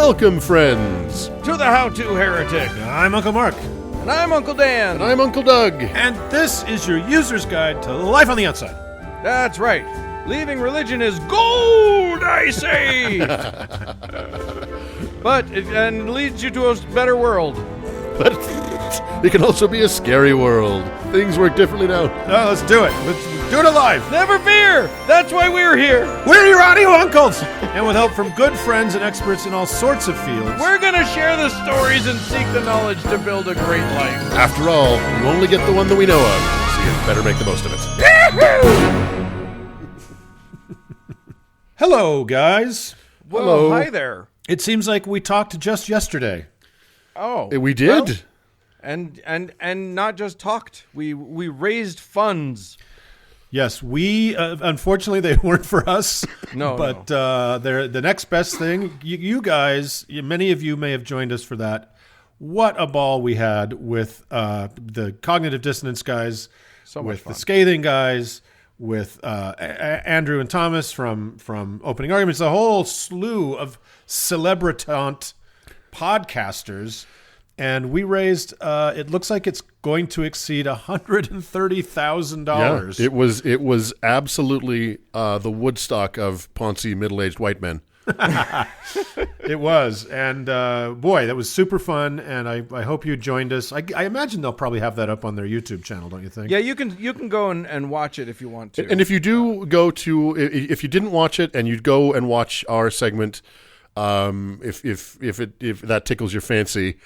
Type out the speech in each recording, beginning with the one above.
Welcome, friends, to the How-To Heretic. I'm Uncle Mark. And I'm Uncle Dan. And I'm Uncle Doug. And this is your user's guide to life on the outside. That's right. Leaving religion is gold, I say. But it leads you to a better world. But it can also be a scary world. Things work differently now. No, let's do it. Let's do it alive. Never fear. That's why we're here. We're your audio uncles. And with help from good friends and experts in all sorts of fields, we're going to share the stories and seek the knowledge to build a great life. After all, you only get the one that we know of, so you better make the most of it. Hello, guys. Well, Hello. hi there. It seems like we talked just yesterday. Oh. We did? Well, and not just talked. We raised funds. Yes, we unfortunately they weren't for us. No, but they're the next best thing. You guys, many of you may have joined us for that. What a ball we had with the cognitive dissonance guys, So much with fun. the scathing guys, with Andrew and Thomas from Opening Arguments, a whole slew of celebritant podcasters. And we raised, it looks like it's going to exceed $130,000. Yeah, it was absolutely the Woodstock of Ponzi middle-aged white men. It was. And boy, that was super fun. And I hope you joined us. I imagine they'll probably have that up on their YouTube channel, don't you think? Yeah, you can go and watch it if you want to. And if you do go to, if you didn't watch it and you'd go and watch our segment, if that tickles your fancy,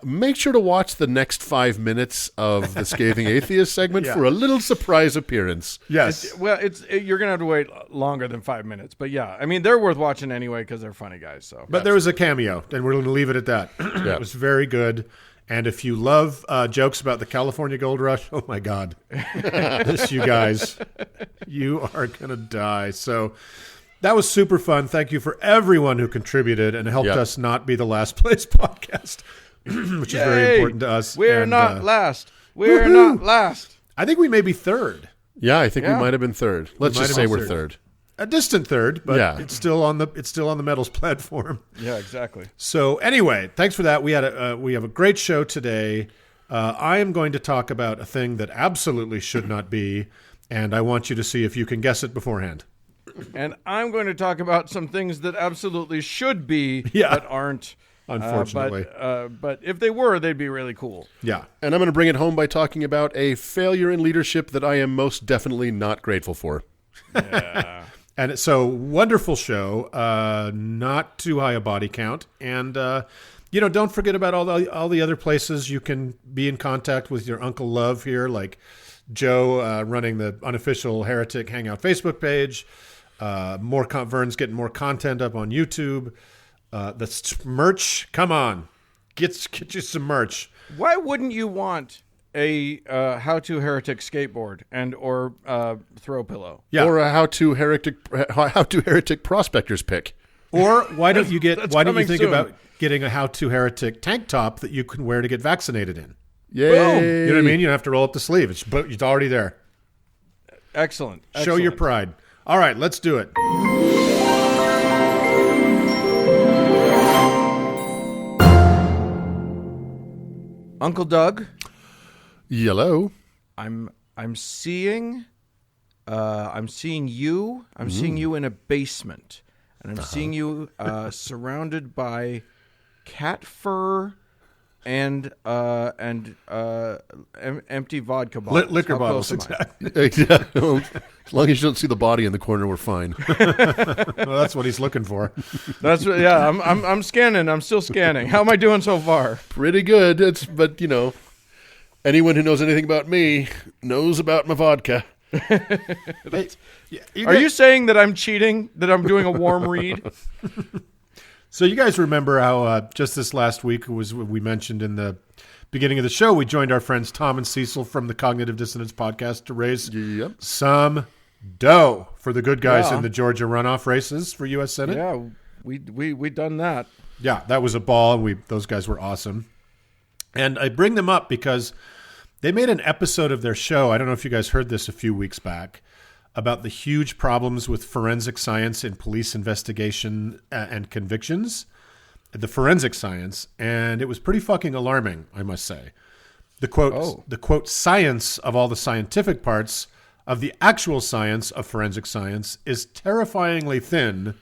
make sure to watch the next 5 minutes of the Scathing Atheist segment for a little surprise appearance. Yes. You're going to have to wait longer than 5 minutes. But yeah, I mean, they're worth watching anyway because they're funny guys. So, But there was a cameo, and we're going to leave it at that. Yeah. It was very good. And if you love jokes about the California Gold Rush, oh my God, this, you guys, you are going to die. So that was super fun. Thank you for everyone who contributed and helped us not be the last place podcast, which is very important to us. We're And, not last. We're not last. I think we may be third. Yeah, I think we might have been third. Let's just say we're third. A distant third, but Yeah. it's still on the medals platform. Yeah, exactly. So anyway, thanks for that. We have a great show today. I am going to talk about a thing that absolutely should not be, and I want you to see if you can guess it beforehand. And I'm going to talk about some things that absolutely should be, Yeah. but aren't. Unfortunately. But if they were, they'd be really cool. Yeah. And I'm going to bring it home by talking about a failure in leadership that I am most definitely not grateful for. Yeah. And so wonderful show, not too high a body count. And, don't forget about all the other places you can be in contact with your Uncle Love here, like Joe running the unofficial Heretic Hangout Facebook page. Vern's getting more content up on YouTube. The merch, come on, get you some merch. Why wouldn't you want a How-To Heretic skateboard and or throw pillow? Yeah. Or a how to heretic prospector's pick. Or why don't you think soon. about getting a How-To Heretic tank top that you can wear to get vaccinated in? Yay. Boom. You know what I mean? You don't have to roll up the sleeve. It's already there. Excellent. Show your pride. All right, let's do it. Uncle Doug, Yellow. I'm seeing you. I'm seeing you in a basement, and I'm seeing you surrounded by cat fur and empty vodka bottles. Liquor How bottles, close am I? Exactly. Well, as long as you don't see the body in the corner, we're fine. Well, that's what he's looking for. That's yeah. I'm scanning. I'm still scanning. How am I doing so far? Pretty good. But anyone who knows anything about me knows about my vodka. Hey, Are you saying that I'm cheating? That I'm doing a warm read? So you guys remember how just this last week we mentioned in the beginning of the show, we joined our friends Tom and Cecil from the Cognitive Dissonance podcast to raise some dough for the good guys in the Georgia runoff races for U.S. Senate. Yeah, we done that. Yeah, that was a ball. Those guys were awesome. And I bring them up because they made an episode of their show. I don't know if you guys heard this a few weeks back about the huge problems with forensic science in police investigation and convictions. the forensic science, and it was pretty fucking alarming, I must say. The quote science of all the scientific parts of the actual science of forensic science is terrifyingly thin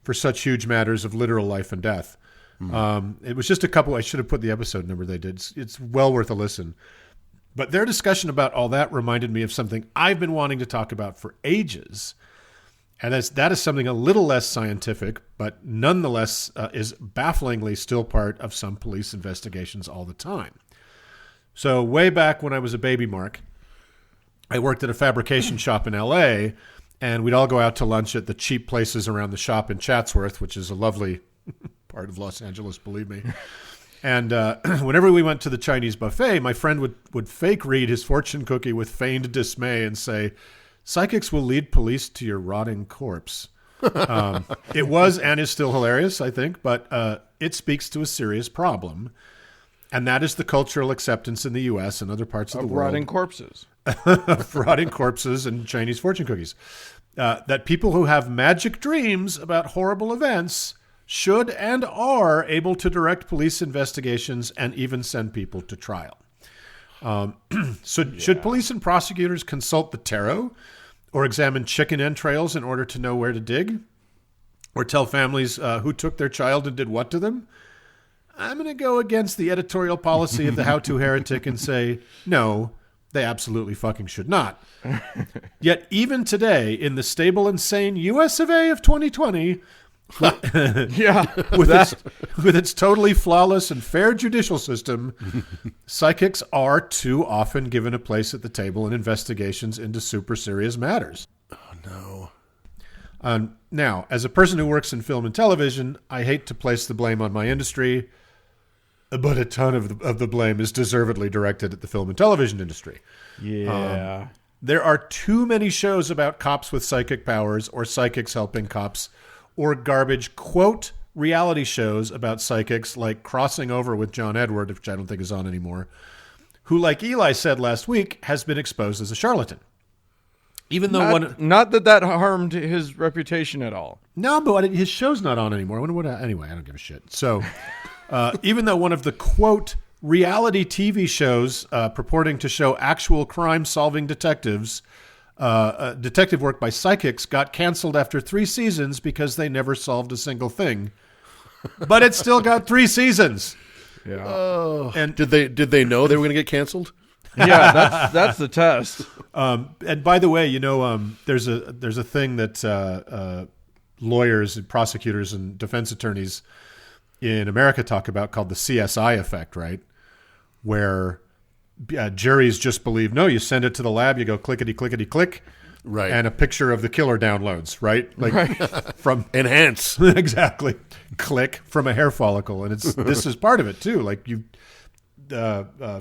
for such huge matters of literal life and death. It was just a couple. I should have put the episode number they did. It's well worth a listen. But their discussion about all that reminded me of something I've been wanting to talk about for ages. And that is something a little less scientific, but nonetheless is bafflingly still part of some police investigations all the time. So way back when I was a baby, Mark, I worked at a fabrication shop in L.A., and we'd all go out to lunch at the cheap places around the shop in Chatsworth, which is a lovely part of Los Angeles, believe me. And whenever we went to the Chinese buffet, my friend would fake read his fortune cookie with feigned dismay and say, "Psychics will lead police to your rotting corpse." It was and is still hilarious, I think, but it speaks to a serious problem. And that is the cultural acceptance in the U.S. and other parts of the world. Rotting corpses. Of rotting corpses and Chinese fortune cookies. That people who have magic dreams about horrible events should and are able to direct police investigations and even send people to trial. Should police and prosecutors consult the tarot or examine chicken entrails in order to know where to dig? Or tell families who took their child and did what to them? I'm going to go against the editorial policy of the How To Heretic and say, no, they absolutely fucking should not. Yet even today, in the stable and sane US of A of 2020, with its totally flawless and fair judicial system, psychics are too often given a place at the table in investigations into super serious matters. Oh, no. Now, as a person who works in film and television, I hate to place the blame on my industry, but a ton of the blame is deservedly directed at the film and television industry. Yeah. There are too many shows about cops with psychic powers or psychics helping cops, or garbage, quote, reality shows about psychics like Crossing Over with John Edward, which I don't think is on anymore, who, like Eli said last week, has been exposed as a charlatan. Even though not that harmed his reputation at all. No, but his show's not on anymore. Anyway, I don't give a shit. So even though one of the, quote, reality TV shows purporting to show actual crime-solving detectives, detective work by psychics, got canceled after 3 seasons because they never solved a single thing. But it still got 3 seasons. Yeah. Oh. And did they know they were going to get canceled? Yeah, that's the test. And by the way, there's a thing that lawyers and prosecutors and defense attorneys in America talk about called the CSI effect, right? Where juries just believe, no, you send it to the lab, you go clickety, clickety, click, right, and a picture of the killer downloads, right? Like from enhance. Exactly. Click from a hair follicle. And this is part of it too. Like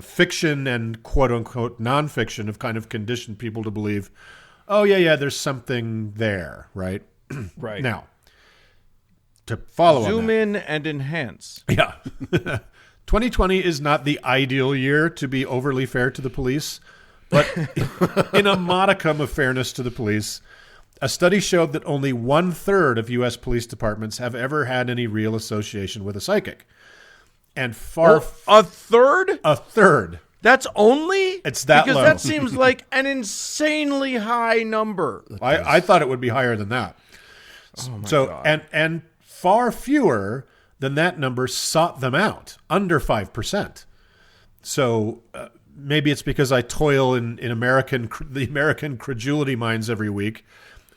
fiction and quote unquote nonfiction have kind of conditioned people to believe, oh yeah, there's something there, right? Right. Now, to follow Zoom in and enhance. Yeah. 2020 is not the ideal year to be overly fair to the police, but in a modicum of fairness to the police, a study showed that only 1/3 of U.S. police departments have ever had any real association with a psychic. And a third? A third. That's only? It's that because low. That seems like an insanely high number. I thought it would be higher than that. Oh my God. And far fewer than that number sought them out, under 5%. So maybe it's because I toil in the American credulity mines every week.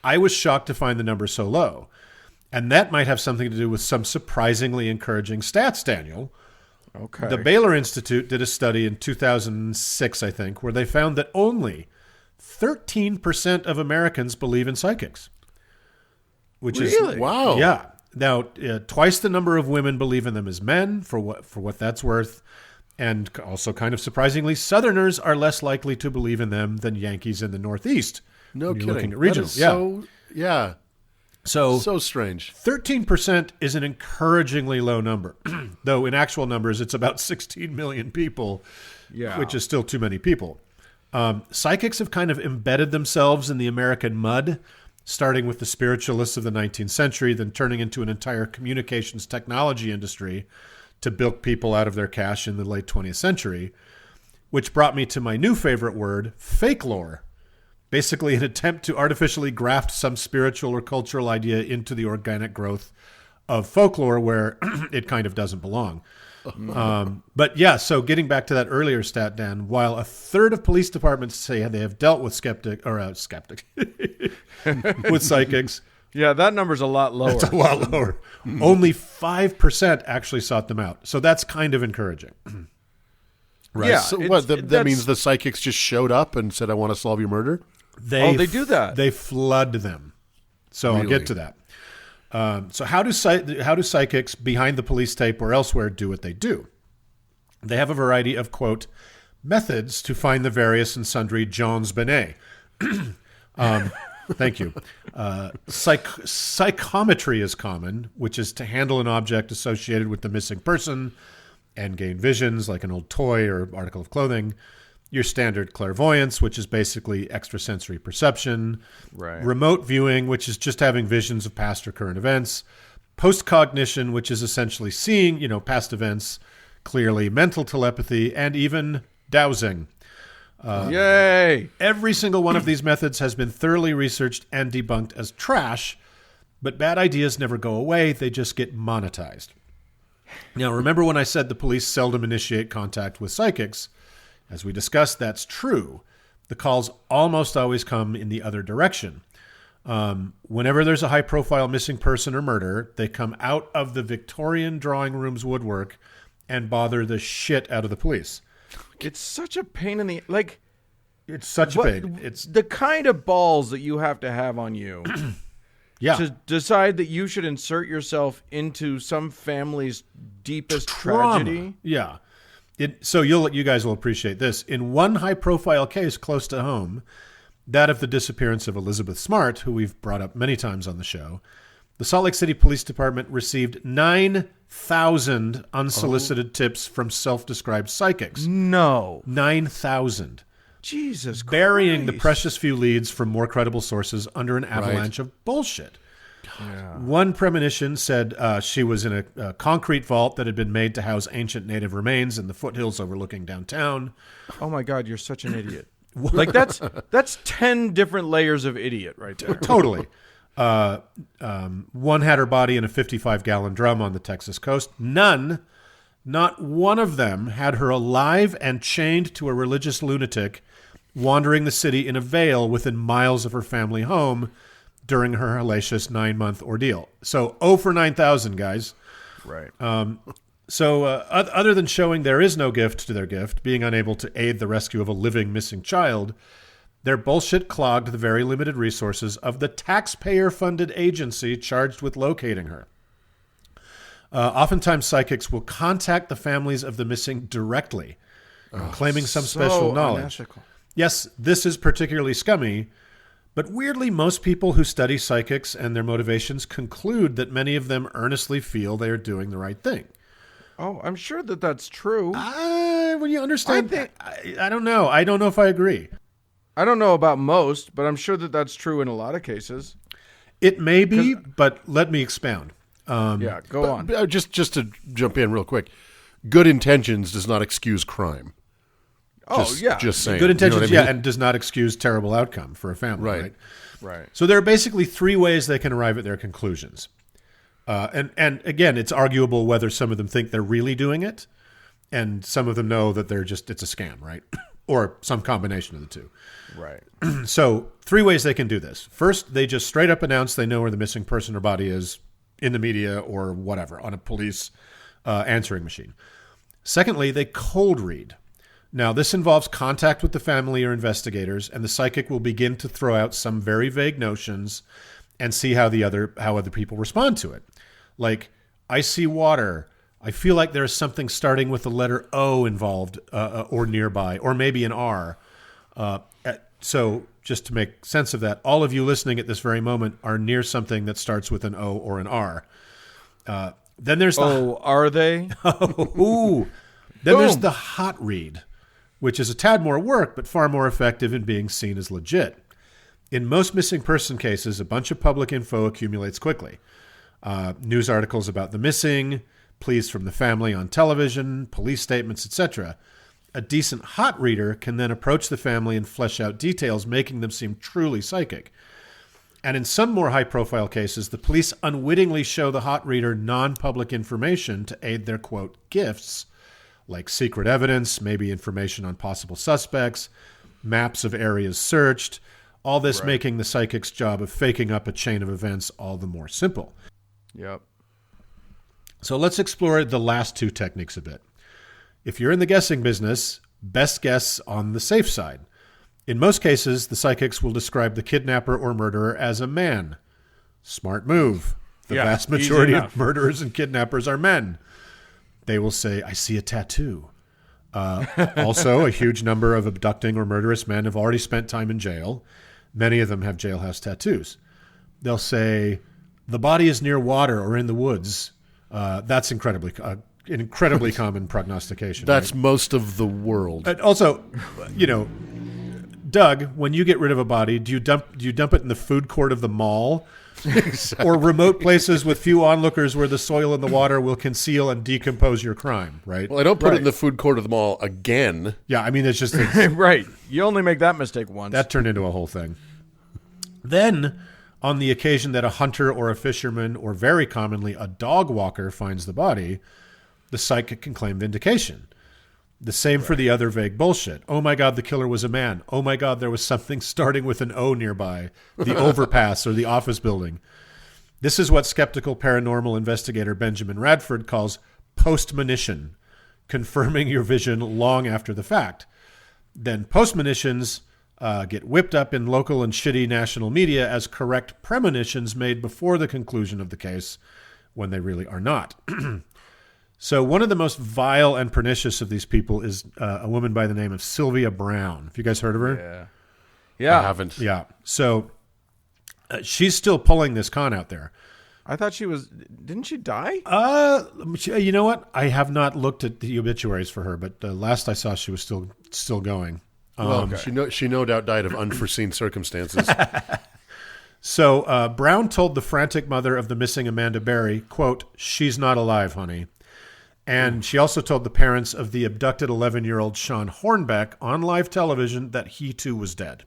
I was shocked to find the number so low. And that might have something to do with some surprisingly encouraging stats, Daniel. Okay. The Baylor Institute did a study in 2006, I think, where they found that only 13% of Americans believe in psychics. Which really? is wow. Yeah. Now, twice the number of women believe in them as men, for what that's worth. And also kind of surprisingly, Southerners are less likely to believe in them than Yankees in the Northeast. No kidding. Looking at regional. So strange. 13% is an encouragingly low number, though in actual numbers it's about 16 million people, which is still too many people. Psychics have kind of embedded themselves in the American mud starting with the spiritualists of the 19th century, then turning into an entire communications technology industry to bilk people out of their cash in the late 20th century, which brought me to my new favorite word, fake lore. Basically an attempt to artificially graft some spiritual or cultural idea into the organic growth of folklore where it kind of doesn't belong. But yeah, so getting back to that earlier stat, Dan, while a third of police departments say they have dealt with with psychics. Yeah, that number's a lot lower. It's a lot lower. Only 5% actually sought them out. So that's kind of encouraging. Right. Yeah. So that means the psychics just showed up and said, I want to solve your murder? They do that. They flood them. So I'll get to that. So how do psychics behind the police tape or elsewhere do what they do? They have a variety of, quote, methods to find the various and sundry Jones Benet. Thank you. Psychometry is common, which is to handle an object associated with the missing person and gain visions like an old toy or article of clothing. Your standard clairvoyance, which is basically extrasensory perception. Right. Remote viewing, which is just having visions of past or current events. Postcognition, which is essentially seeing, past events clearly. Mental telepathy, and even dowsing. Yay! Every single one of these methods has been thoroughly researched and debunked as trash, but bad ideas never go away. They just get monetized. Now, remember when I said the police seldom initiate contact with psychics? As we discussed, that's true. The calls almost always come in the other direction. Whenever there's a high-profile missing person or murder, they come out of the Victorian drawing room's woodwork and bother the shit out of the police. It's such a pain in the... It's such a pain. It's the kind of balls that you have to have on you to decide that you should insert yourself into some family's deepest tragedy. Yeah. So you guys will appreciate this. In one high-profile case close to home, that of the disappearance of Elizabeth Smart, who we've brought up many times on the show, the Salt Lake City Police Department received 9,000 unsolicited tips from self-described psychics. No. 9,000. Jesus Christ. Burying the precious few leads from more credible sources under an avalanche of bullshit. Yeah. One premonition said she was in a concrete vault that had been made to house ancient native remains in the foothills overlooking downtown. Oh my God, you're such an idiot. That's 10 different layers of idiot right there. Totally. One had her body in a 55-gallon drum on the Texas coast. Not one of them had her alive and chained to a religious lunatic wandering the city in a veil within miles of her family home during her hellacious 9-month ordeal. So 0 for 9,000, guys. Right. So other than showing there is no gift to their gift, being unable to aid the rescue of a living missing child, their bullshit clogged the very limited resources of the taxpayer-funded agency charged with locating her. Oftentimes, psychics will contact the families of the missing directly, claiming some special knowledge. Unethical. Yes, this is particularly scummy, but weirdly, most people who study psychics and their motivations conclude that many of them earnestly feel they are doing the right thing. Oh, I'm sure that that's true. When you understand that, I don't know. I don't know if I agree. I don't know about most, but I'm sure that that's true in a lot of cases. It may be, but let me expound. Go on. Just to jump in real quick, good intentions does not excuse crime. Just saying. Good intentions, you know what I mean? and does not excuse terrible outcome for a family, right? Right. So there are basically 3 ways they can arrive at their conclusions. And again, it's arguable whether some of them think they're really doing it, and some of them know that it's a scam, right? Or some combination of the two. Right. So 3 ways they can do this. First, they just straight up announce they know where the missing person or body is in the media or whatever, on a police answering machine. Secondly, they cold read. Now, this involves contact with the family or investigators, and the psychic will begin to throw out some very vague notions and see how other people respond to it. Like, I see water. I feel like there's something starting with the letter O involved or nearby, or maybe an R. So just to make sense of that, all of you listening at this very moment are near something that starts with an O or an R. Then there's are they? There's the hot read, which is a tad more work, but far more effective in being seen as legit. In most missing person cases, a bunch of public info accumulates quickly. News articles about the missing, pleas from the family on television, police statements, etc. A decent hot reader can then approach the family and flesh out details, making them seem truly psychic. And in some more high-profile cases, the police unwittingly show the hot reader non-public information to aid their, quote, gifts, like secret evidence, maybe information on possible suspects, maps of areas searched, all this making the psychic's job of faking up a chain of events all the more simple. Yep. So let's explore the last two techniques a bit. If you're in the guessing business, best guess on the safe side. In most cases, the psychics will describe the kidnapper or murderer as a man. Smart move. The vast majority of murderers and kidnappers are men. They will say, I see a tattoo. Also, a huge number of abducting or murderous men have already spent time in jail. Many of them have jailhouse tattoos. They'll say, the body is near water or in the woods. That's incredibly common prognostication. That's right? Most of the world. Also, Doug, when you get rid of a body, do you dump it in the food court of the mall? Exactly. Or remote places with few onlookers where the soil and the water will conceal and decompose your crime, right? Well, I don't put it in the food court of the mall again. Yeah, I mean, it's just... right. You only make that mistake once. That turned into a whole thing. Then, on the occasion that a hunter or a fisherman, or very commonly a dog walker, finds the body, the psychic can claim vindication. The same for the other vague bullshit. Oh my God, the killer was a man. Oh my God, there was something starting with an O nearby. The overpass or the office building. This is what skeptical paranormal investigator Benjamin Radford calls postmonition, confirming your vision long after the fact. Then postmonitions get whipped up in local and shitty national media as correct premonitions made before the conclusion of the case, when they really are not. So one of the most vile and pernicious of these people is a woman by the name of Sylvia Browne. Have you guys heard of her? Yeah. I haven't. Yeah. So she's still pulling this con out there. I thought she was... Didn't she die? You know what? I have not looked at the obituaries for her, but last I saw she was still going. Well, she no doubt died of unforeseen circumstances. So Brown told the frantic mother of the missing Amanda Berry, quote, "She's not alive, honey." And she also told the parents of the abducted 11-year-old Sean Hornbeck on live television that he too was dead.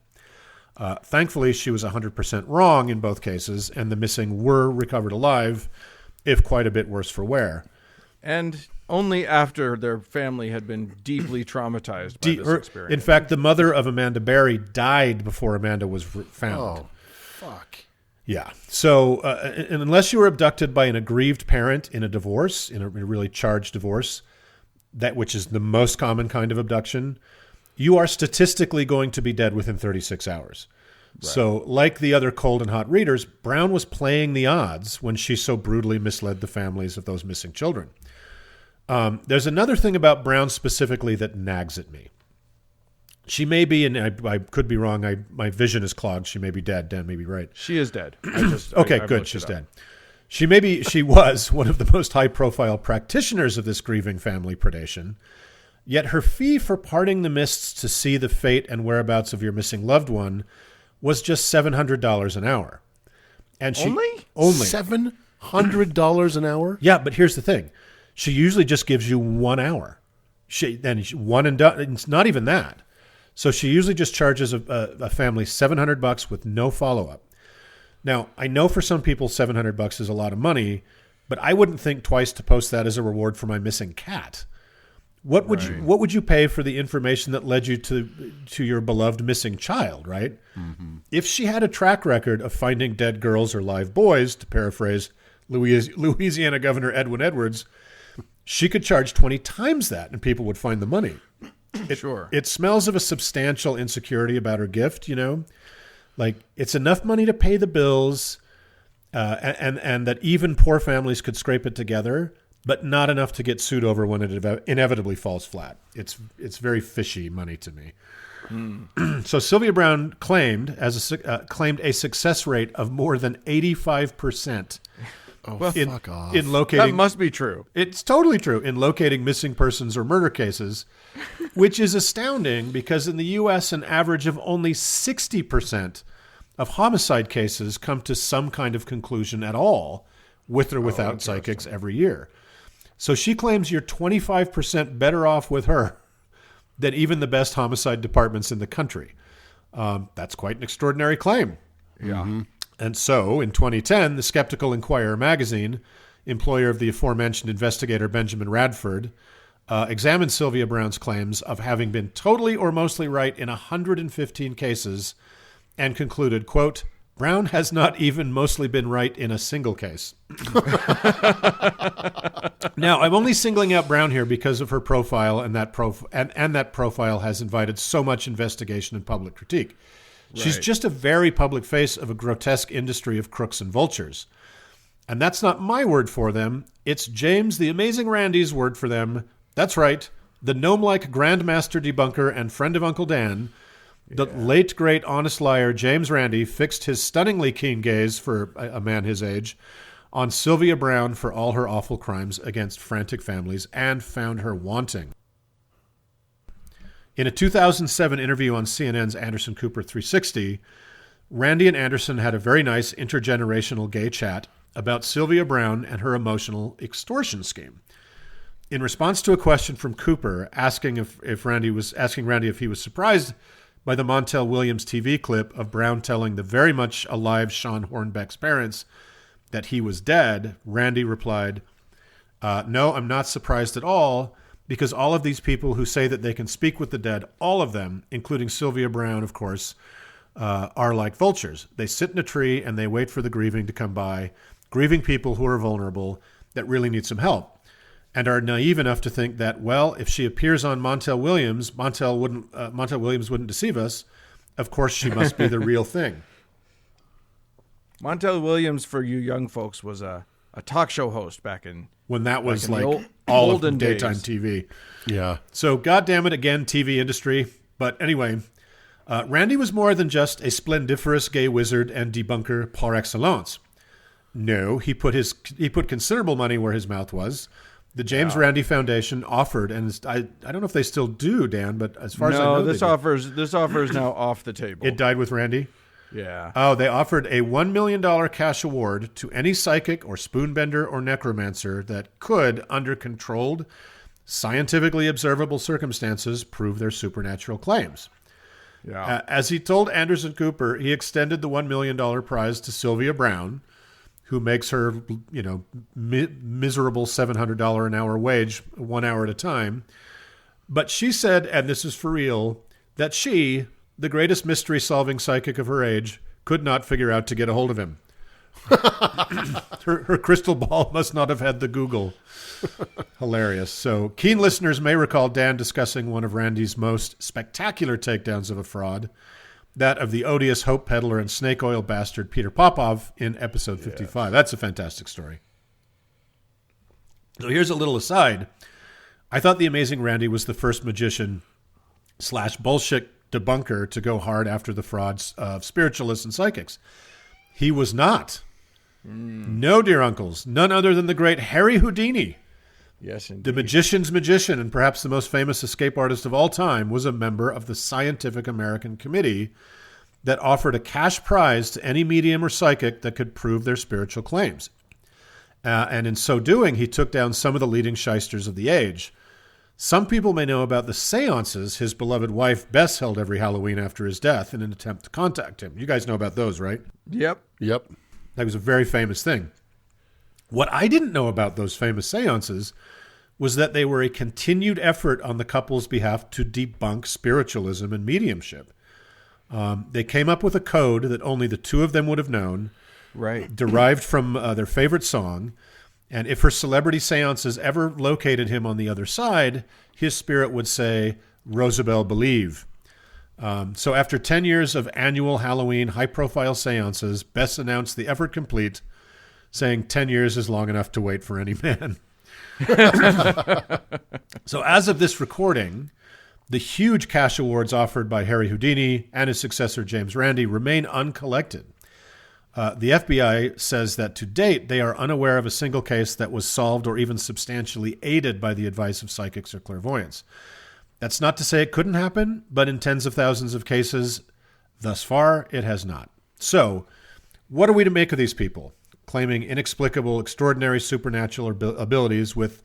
Thankfully, she was 100% wrong in both cases, and the missing were recovered alive, if quite a bit worse for wear. And only after their family had been deeply traumatized by this experience. In fact, the mother of Amanda Berry died before Amanda was found. Oh, fuck. Yeah. So unless you were abducted by an aggrieved parent in a divorce, in a really charged divorce, which is the most common kind of abduction, you are statistically going to be dead within 36 hours. Right. So like the other cold and hot readers, Brown was playing the odds when she so brutally misled the families of those missing children. There's another thing about Brown specifically that nags at me. She may be, and I could be wrong. My vision is clogged. She may be dead. Dan may be right. She is dead. Okay, good. She's dead. She was one of the most high-profile practitioners of this grieving family predation. Yet her fee for parting the mists to see the fate and whereabouts of your missing loved one was just $700 an hour. And she only $700 an hour? Yeah, but here's the thing. She usually just gives you 1 hour. One and done. It's not even that. So she usually just charges a family $700 with no follow-up. Now, I know for some people $700 is a lot of money, but I wouldn't think twice to post that as a reward for my missing cat. What would you pay for the information that led you to your beloved missing child, right? Mm-hmm. If she had a track record of finding dead girls or live boys, to paraphrase Louisiana Governor Edwin Edwards, she could charge 20 times that and people would find the money. Sure. It smells of a substantial insecurity about her gift, Like, it's enough money to pay the bills and that even poor families could scrape it together, but not enough to get sued over when it inevitably falls flat. It's very fishy money to me. So Sylvia Browne claimed a success rate of more than 85%. Fuck off. In locating, that must be true. It's totally true in locating missing persons or murder cases, which is astounding because in the U.S. an average of only 60% of homicide cases come to some kind of conclusion at all, with or without psychics every year. So she claims you're 25% better off with her than even the best homicide departments in the country. That's quite an extraordinary claim. Yeah. Mm-hmm. And so, in 2010, the Skeptical Inquirer magazine, employer of the aforementioned investigator Benjamin Radford, examined Sylvia Browne's claims of having been totally or mostly right in 115 cases and concluded, quote, Browne has not even mostly been right in a single case. Now, I'm only singling out Browne here because of her profile, and that profile has invited so much investigation and public critique. Right. She's just a very public face of a grotesque industry of crooks and vultures. And that's not my word for them. It's James the Amazing Randy's word for them. That's right. The gnome-like grandmaster debunker and friend of Uncle Dan, the late, great, honest liar James Randi, fixed his stunningly keen gaze, for a man his age, on Sylvia Browne for all her awful crimes against frantic families and found her wanting. In a 2007 interview on CNN's Anderson Cooper 360, Randi and Anderson had a very nice intergenerational gay chat about Sylvia Browne and her emotional extortion scheme. In response to a question from Cooper asking Randi if he was surprised by the Montel Williams TV clip of Browne telling the very much alive Sean Hornbeck's parents that he was dead, Randi replied, no, I'm not surprised at all, because all of these people who say that they can speak with the dead, all of them, including Sylvia Browne, of course, are like vultures. They sit in a tree and they wait for the grieving to come by, grieving people who are vulnerable that really need some help, and are naive enough to think that, well, if she appears on Montel Williams, Montel Williams wouldn't deceive us. Of course, she must be the real thing. Montel Williams, for you young folks, was a talk show host back in when that was like all of daytime days. TV. Yeah. So, goddamn it again, TV industry. But anyway, Randi was more than just a splendiferous gay wizard and debunker par excellence. No, he put considerable money where his mouth was. The James Randi Foundation offered, and I don't know if they still do, Dan, but as far as I know, this offer is now off the table. It died with Randi? Yeah. Oh, they offered a $1 million cash award to any psychic or spoonbender or necromancer that could, under controlled, scientifically observable circumstances, prove their supernatural claims. Yeah. As he told Anderson Cooper, he extended the $1 million prize to Sylvia Browne, who makes her, miserable $700 an hour wage 1 hour at a time. But she said, and this is for real, that she, the greatest mystery-solving psychic of her age, could not figure out to get a hold of him. her crystal ball must not have had the Google. Hilarious. So, keen listeners may recall Dan discussing one of Randi's most spectacular takedowns of a fraud, that of the odious hope peddler and snake oil bastard Peter Popov in episode 55. That's a fantastic story. So here's a little aside. I thought the Amazing Randi was the first magician / bullshit debunker to go hard after the frauds of spiritualists and psychics. He was not. No, dear uncles. None other than the great Harry Houdini. Yes, indeed. The magician's magician, and perhaps the most famous escape artist of all time, was a member of the Scientific American Committee that offered a cash prize to any medium or psychic that could prove their spiritual claims. And in so doing, he took down some of the leading shysters of the age. Some people may know about the seances his beloved wife Bess held every Halloween after his death in an attempt to contact him. You guys know about those, right? Yep. That was a very famous thing. What I didn't know about those famous seances was that they were a continued effort on the couple's behalf to debunk spiritualism and mediumship. They came up with a code that only the two of them would have known, right? Derived from their favorite song. And if her celebrity seances ever located him on the other side, his spirit would say, Rosabelle, believe. So after 10 years of annual Halloween high-profile seances, Bess announced the effort complete, saying 10 years is long enough to wait for any man. So as of this recording, the huge cash awards offered by Harry Houdini and his successor James Randi remain uncollected. The FBI says that to date, they are unaware of a single case that was solved or even substantially aided by the advice of psychics or clairvoyants. That's not to say it couldn't happen, but in tens of thousands of cases, thus far, it has not. So, what are we to make of these people claiming inexplicable, extraordinary supernatural abilities with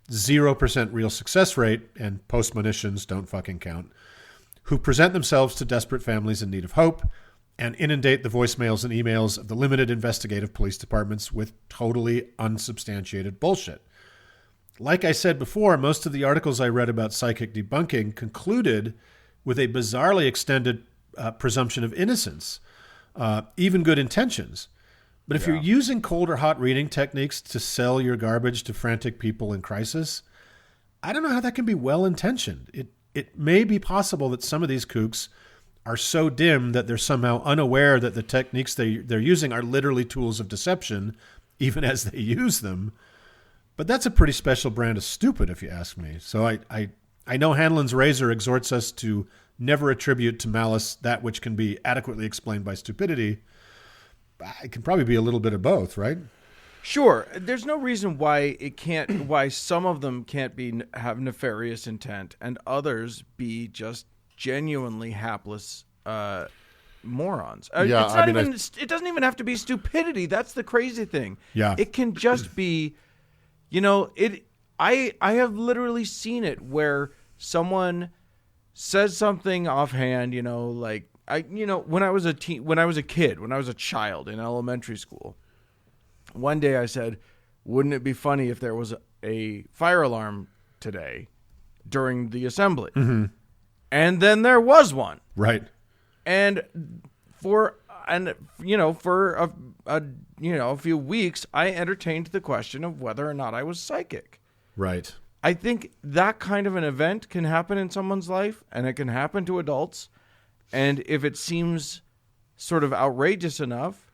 0% real success rate, and postmonitions don't fucking count, who present themselves to desperate families in need of hope and inundate the voicemails and emails of the limited investigative police departments with totally unsubstantiated bullshit? Like I said before, most of the articles I read about psychic debunking concluded with a bizarrely extended presumption of innocence, even good intentions. But if you're using cold or hot reading techniques to sell your garbage to frantic people in crisis, I don't know how that can be well-intentioned. It may be possible that some of these kooks are so dim that they're somehow unaware that the techniques they're using are literally tools of deception, even as they use them. But that's a pretty special brand of stupid, if you ask me. So I know Hanlon's razor exhorts us to never attribute to malice that which can be adequately explained by stupidity. It can probably be a little bit of both, right? Sure. There's no reason why some of them can't have nefarious intent and others be just genuinely hapless morons. It doesn't even have to be stupidity. That's the crazy thing. Yeah. It can just be, I have literally seen it where someone says something offhand, when I was a child in elementary school. One day I said, wouldn't it be funny if there was a fire alarm today during the assembly? Mm-hmm. And then there was one. Right. And for a few weeks, I entertained the question of whether or not I was psychic. Right. I think that kind of an event can happen in someone's life, and it can happen to adults. And if it seems sort of outrageous enough,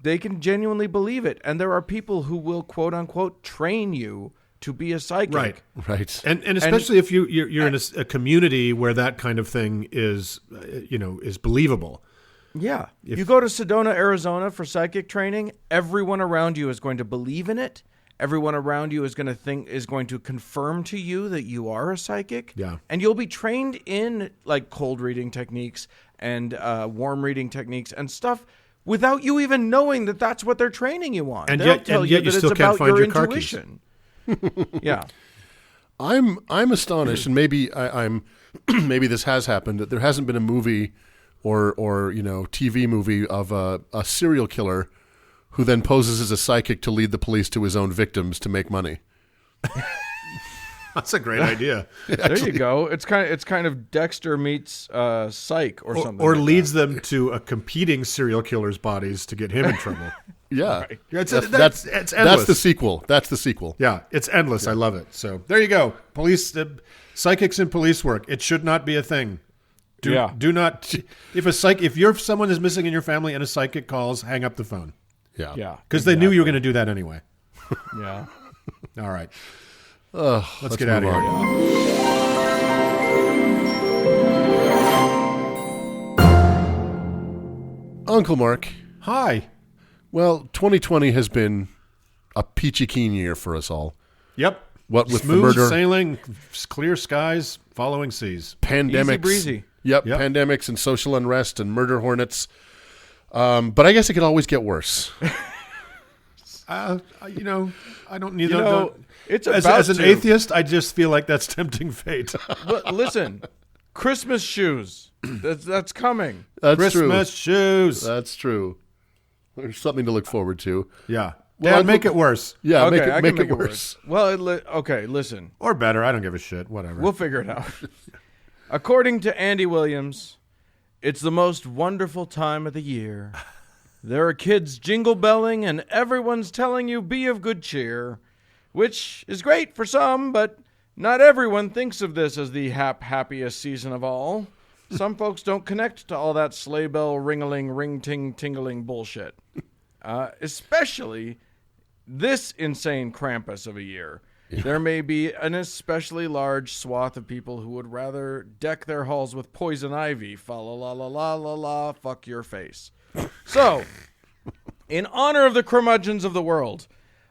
they can genuinely believe it. And there are people who will, quote unquote, train you to be a psychic. Right. And especially if you're in a community where that kind of thing is believable. Yeah. You go to Sedona, Arizona for psychic training, everyone around you is going to believe in it. Everyone around you is going to confirm to you that you are a psychic. Yeah. And you'll be trained in like cold reading techniques and warm reading techniques and stuff without you even knowing that that's what they're training you on. And They'll yet tell you that still it's can't about find your your car keys. intuition. Yeah. I'm astonished, and maybe I'm maybe this has happened, that there hasn't been a movie or TV movie of a serial killer who then poses as a psychic to lead the police to his own victims to make money. That's a great idea. There you go. It's kind of Dexter meets Psych or something. Or like leads that. them to a competing serial killer's bodies to get him in trouble. Yeah. Right. It's endless. That's the sequel. That's the sequel. Yeah, it's endless. Yeah. I love it. So there you go. Police, psychics in police work. It should not be a thing. Do not. If someone is missing in your family and a psychic calls, hang up the phone. Yeah. Because they knew you were going to do that anyway. Yeah. All right. Let's get out of here. Uncle Mark. Hi. Well, 2020 has been a peachy keen year for us all. Yep. What with smooth the murder, sailing, clear skies, following seas, pandemics, easy breezy. Yep, pandemics and social unrest and murder hornets. But I guess it could always get worse. I don't need It's as an atheist, I just feel like that's tempting fate. But listen, Christmas shoes. That's coming. That's Christmas shoes. That's true. There's something to look forward to. Yeah. Well, make it worse. Yeah, okay, make it worse. Well, okay, listen. Or better. I don't give a shit. Whatever. We'll figure it out. According to Andy Williams, it's the most wonderful time of the year. There are kids jingle belling and everyone's telling you be of good cheer, which is great for some, but not everyone thinks of this as the happiest season of all. Some folks don't connect to all that sleigh bell ringling, ring-ting-tingling bullshit. Especially this insane Krampus of a year. Yeah. There may be an especially large swath of people who would rather deck their halls with poison ivy. Fa la la la la la la, fuck your face. So, in honor of the curmudgeons of the world,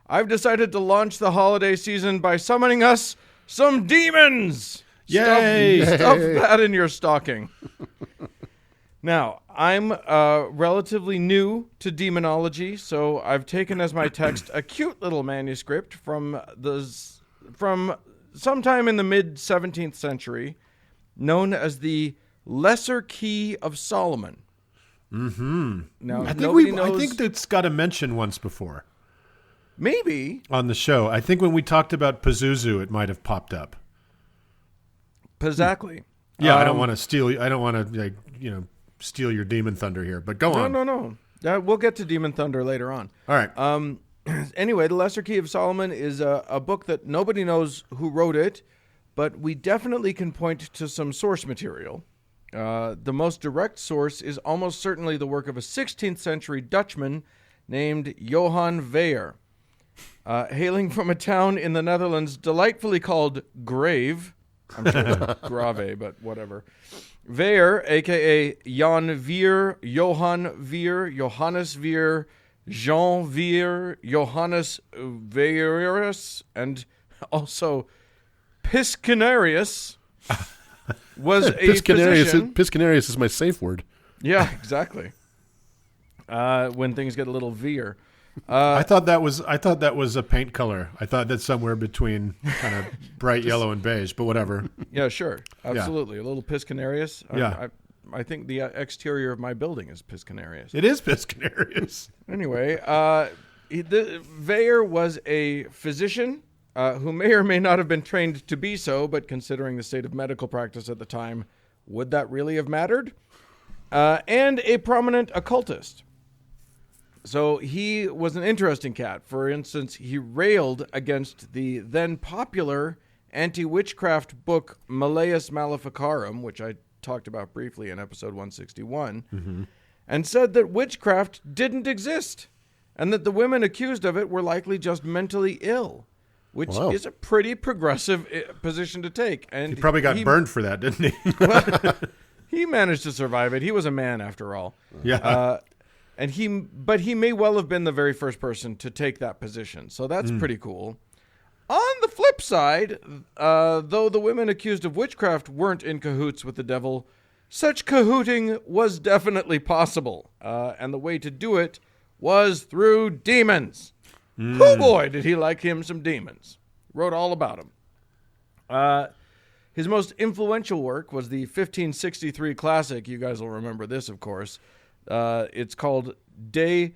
I've decided to launch the holiday season by summoning us some demons. Yay! Stuff that in your stocking. Now, I'm relatively new to demonology, so I've taken as my text a cute little manuscript from sometime in the mid-17th century, known as the Lesser Key of Solomon. Mm-hmm. Now, I knows. think that's got a mention once before Maybe. on the show. I think when we talked about Pazuzu, it might have popped up. Exactly. Yeah, I don't want to steal. I don't want to, steal your demon thunder here. But go on. No. We'll get to Demon Thunder later on. All right. Anyway, The Lesser Key of Solomon is a book that nobody knows who wrote it, but we definitely can point to some source material. The most direct source is almost certainly the work of a 16th century Dutchman named Johann Weyer. Hailing from a town in the Netherlands delightfully called Grave. I'm sure it's Grave, but whatever. Weyer, a.k.a. Jan Veer, Johann Veer, Johannes Veer, Jean Veer, Johannes Weyerus, and also Piscanarius, was a physician. Piscanarius is my safe word. Yeah, exactly. When things get a little veer. I thought that was a paint color. I thought that's somewhere between kind of bright yellow and beige, but whatever. Yeah, sure. Absolutely. A little Piscanarius. Yeah. I think the exterior of my building is Piscanarius. It is Piscanarius. Anyway, Weyer was a physician who may or may not have been trained to be so, but considering the state of medical practice at the time, would that really have mattered? And a prominent occultist. So he was an interesting cat. For instance, he railed against the then popular anti-witchcraft book Malleus Maleficarum, which I talked about briefly in episode 161, and said that witchcraft didn't exist, and that the women accused of it were likely just mentally ill, which is a pretty progressive position to take. And he probably got burned for that, didn't he? Well, he managed to survive it. He was a man, after all. Yeah. But he may well have been the very first person to take that position. So that's pretty cool. On the flip side, though the women accused of witchcraft weren't in cahoots with the devil, such cahooting was definitely possible. And the way to do it was through demons. Oh boy, did he like him some demons. Wrote all about them. His most influential work was the 1563 classic. You guys will remember this, of course. It's called De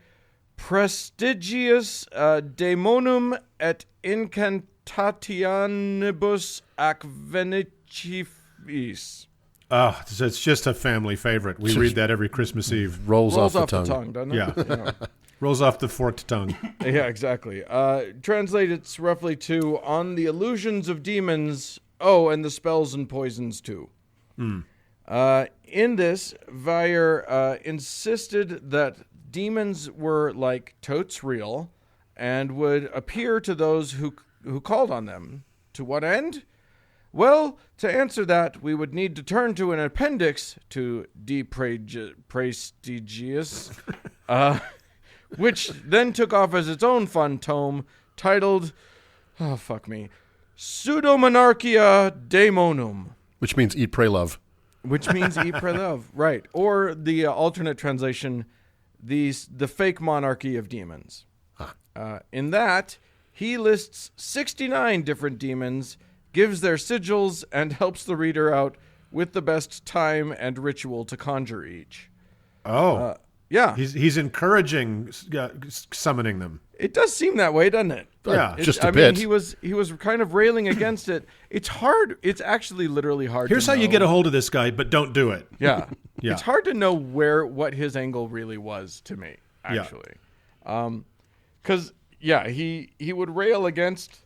Prestigiis Daemonum et Incantationibus ac Veniciis. Oh, it's just a family favorite. We read that every Christmas Eve. Rolls off the tongue, doesn't it? Yeah. Rolls off the forked tongue. Yeah, exactly. Translated roughly to On the Illusions of Demons, and the Spells and Poisons too. In this, Weyer insisted that demons were like totes real and would appear to those who called on them. To what end? Well, to answer that, we would need to turn to an appendix to De Prestigiis, which then took off as its own fun tome titled, Pseudomonarchia Daemonum. Which means eat, pray, love. Which means eat, pray, love. Right. Or the alternate translation, the fake monarchy of demons. In that, he lists 69 different demons, gives their sigils, and helps the reader out with the best time and ritual to conjure each. Yeah. He's encouraging summoning them. It does seem that way, doesn't it? Yeah, just a bit. He was kind of railing against it. It's hard. It's actually literally hard. Here's to how know. you get a hold of this guy, but don't do it. Yeah. Yeah. It's hard to know what his angle really was to me, actually. Because he would rail against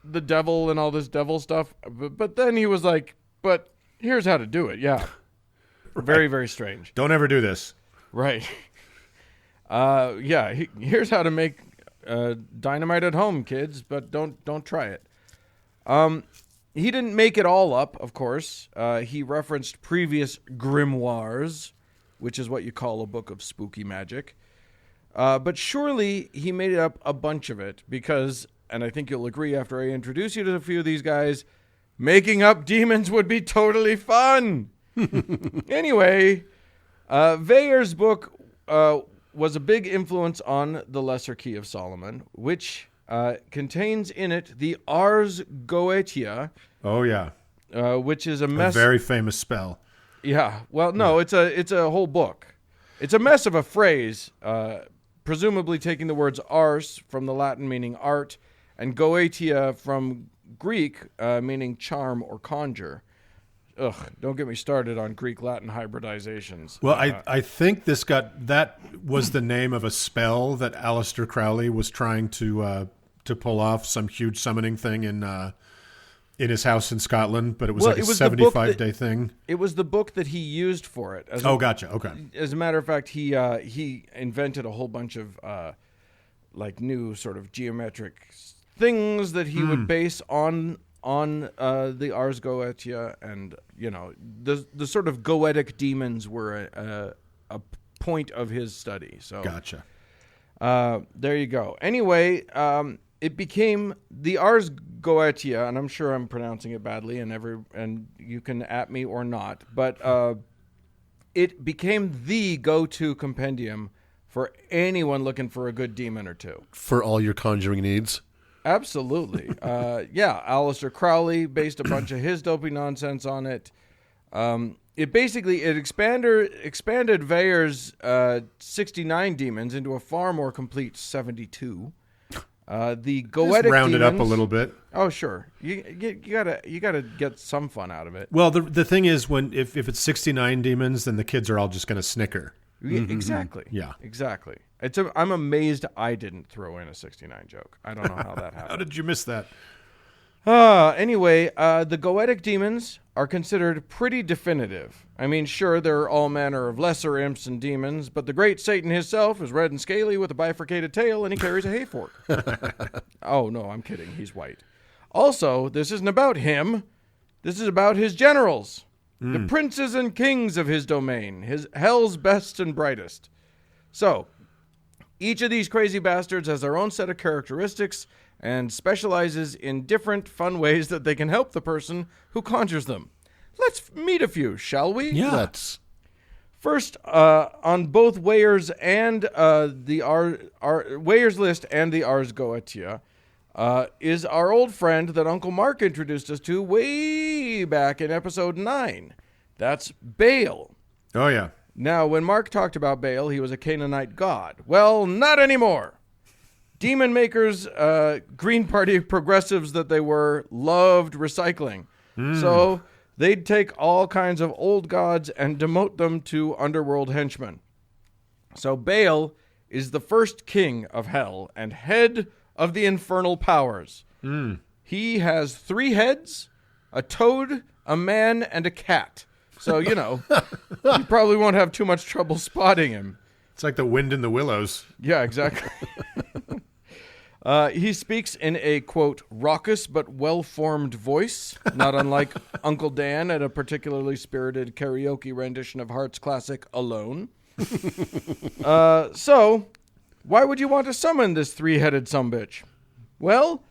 the devil and all this devil stuff, but then he was like, "But here's how to do it." Yeah. Right. Very, very strange. Don't ever do this. Right. Here's how to make dynamite at home, kids, but don't try it. He didn't make it all up, of course. He referenced previous grimoires, which is what you call a book of spooky magic. But surely he made up a bunch of it because, and I think you'll agree after I introduce you to a few of these guys, making up demons would be totally fun. Anyway, Veyer's book was a big influence on the Lesser Key of Solomon, which contains in it the Ars Goetia. Oh, yeah. Which is a A mess. very famous spell. Yeah. Well, no, it's a whole book. It's a mess of a phrase, presumably taking the words ars from the Latin meaning art, and goetia from Greek meaning charm or conjure. Ugh, don't get me started on Greek-Latin hybridizations. Well, I think that was the name of a spell that Aleister Crowley was trying to pull off, some huge summoning thing in his house in Scotland, but it was like a 75-day thing. It was the book that he used for it. Gotcha. Okay. As a matter of fact, he invented a whole bunch of like new sort of geometric things that he would base on the Ars Goetia, and the sort of goetic demons were a point of his study. So Gotcha. there you go. Anyway, it became the Ars Goetia, and I'm sure I'm pronouncing it badly, and you can at me or not, but it became the go-to compendium for anyone looking for a good demon or two. For all your conjuring needs. Absolutely. Aleister Crowley based a bunch of his dopey nonsense on it. It expanded Veyer's 69 demons into a far more complete 72. The goetic Just round demons, it up a little bit. Oh, sure. You gotta get some fun out of it. Well, the thing is, if it's 69 demons, then the kids are all just going to snicker. Exactly. Yeah. Exactly. I'm amazed I didn't throw in a 69 joke. I don't know how that happened. How did you miss that? Anyway, the goetic demons are considered pretty definitive. I mean, sure, there are all manner of lesser imps and demons, but the great Satan himself is red and scaly with a bifurcated tail, and he carries a hay fork. Oh, no, I'm kidding. He's white. Also, this isn't about him. This is about his generals, the princes and kings of his domain, his hell's best and brightest. So, each of these crazy bastards has their own set of characteristics and specializes in different fun ways that they can help the person who conjures them. Let's meet a few, shall we? Yeah. Let's. First, on both Weyer's and Weyer's list and the Ars Goetia, is our old friend that Uncle Mark introduced us to way back in episode 9. That's Baal. Oh, yeah. Now, when Mark talked about Baal, he was a Canaanite god. Well, not anymore. Demon makers, Green Party progressives that they were, loved recycling. So they'd take all kinds of old gods and demote them to underworld henchmen. So Baal is the first king of hell and head of the infernal powers. He has 3 heads, a toad, a man, and a cat. So, you probably won't have too much trouble spotting him. It's like the wind in the willows. Yeah, exactly. He speaks in a, quote, raucous but well-formed voice, not unlike Uncle Dan at a particularly spirited karaoke rendition of Heart's classic, Alone. So, why would you want to summon this 3-headed sumbitch? Well,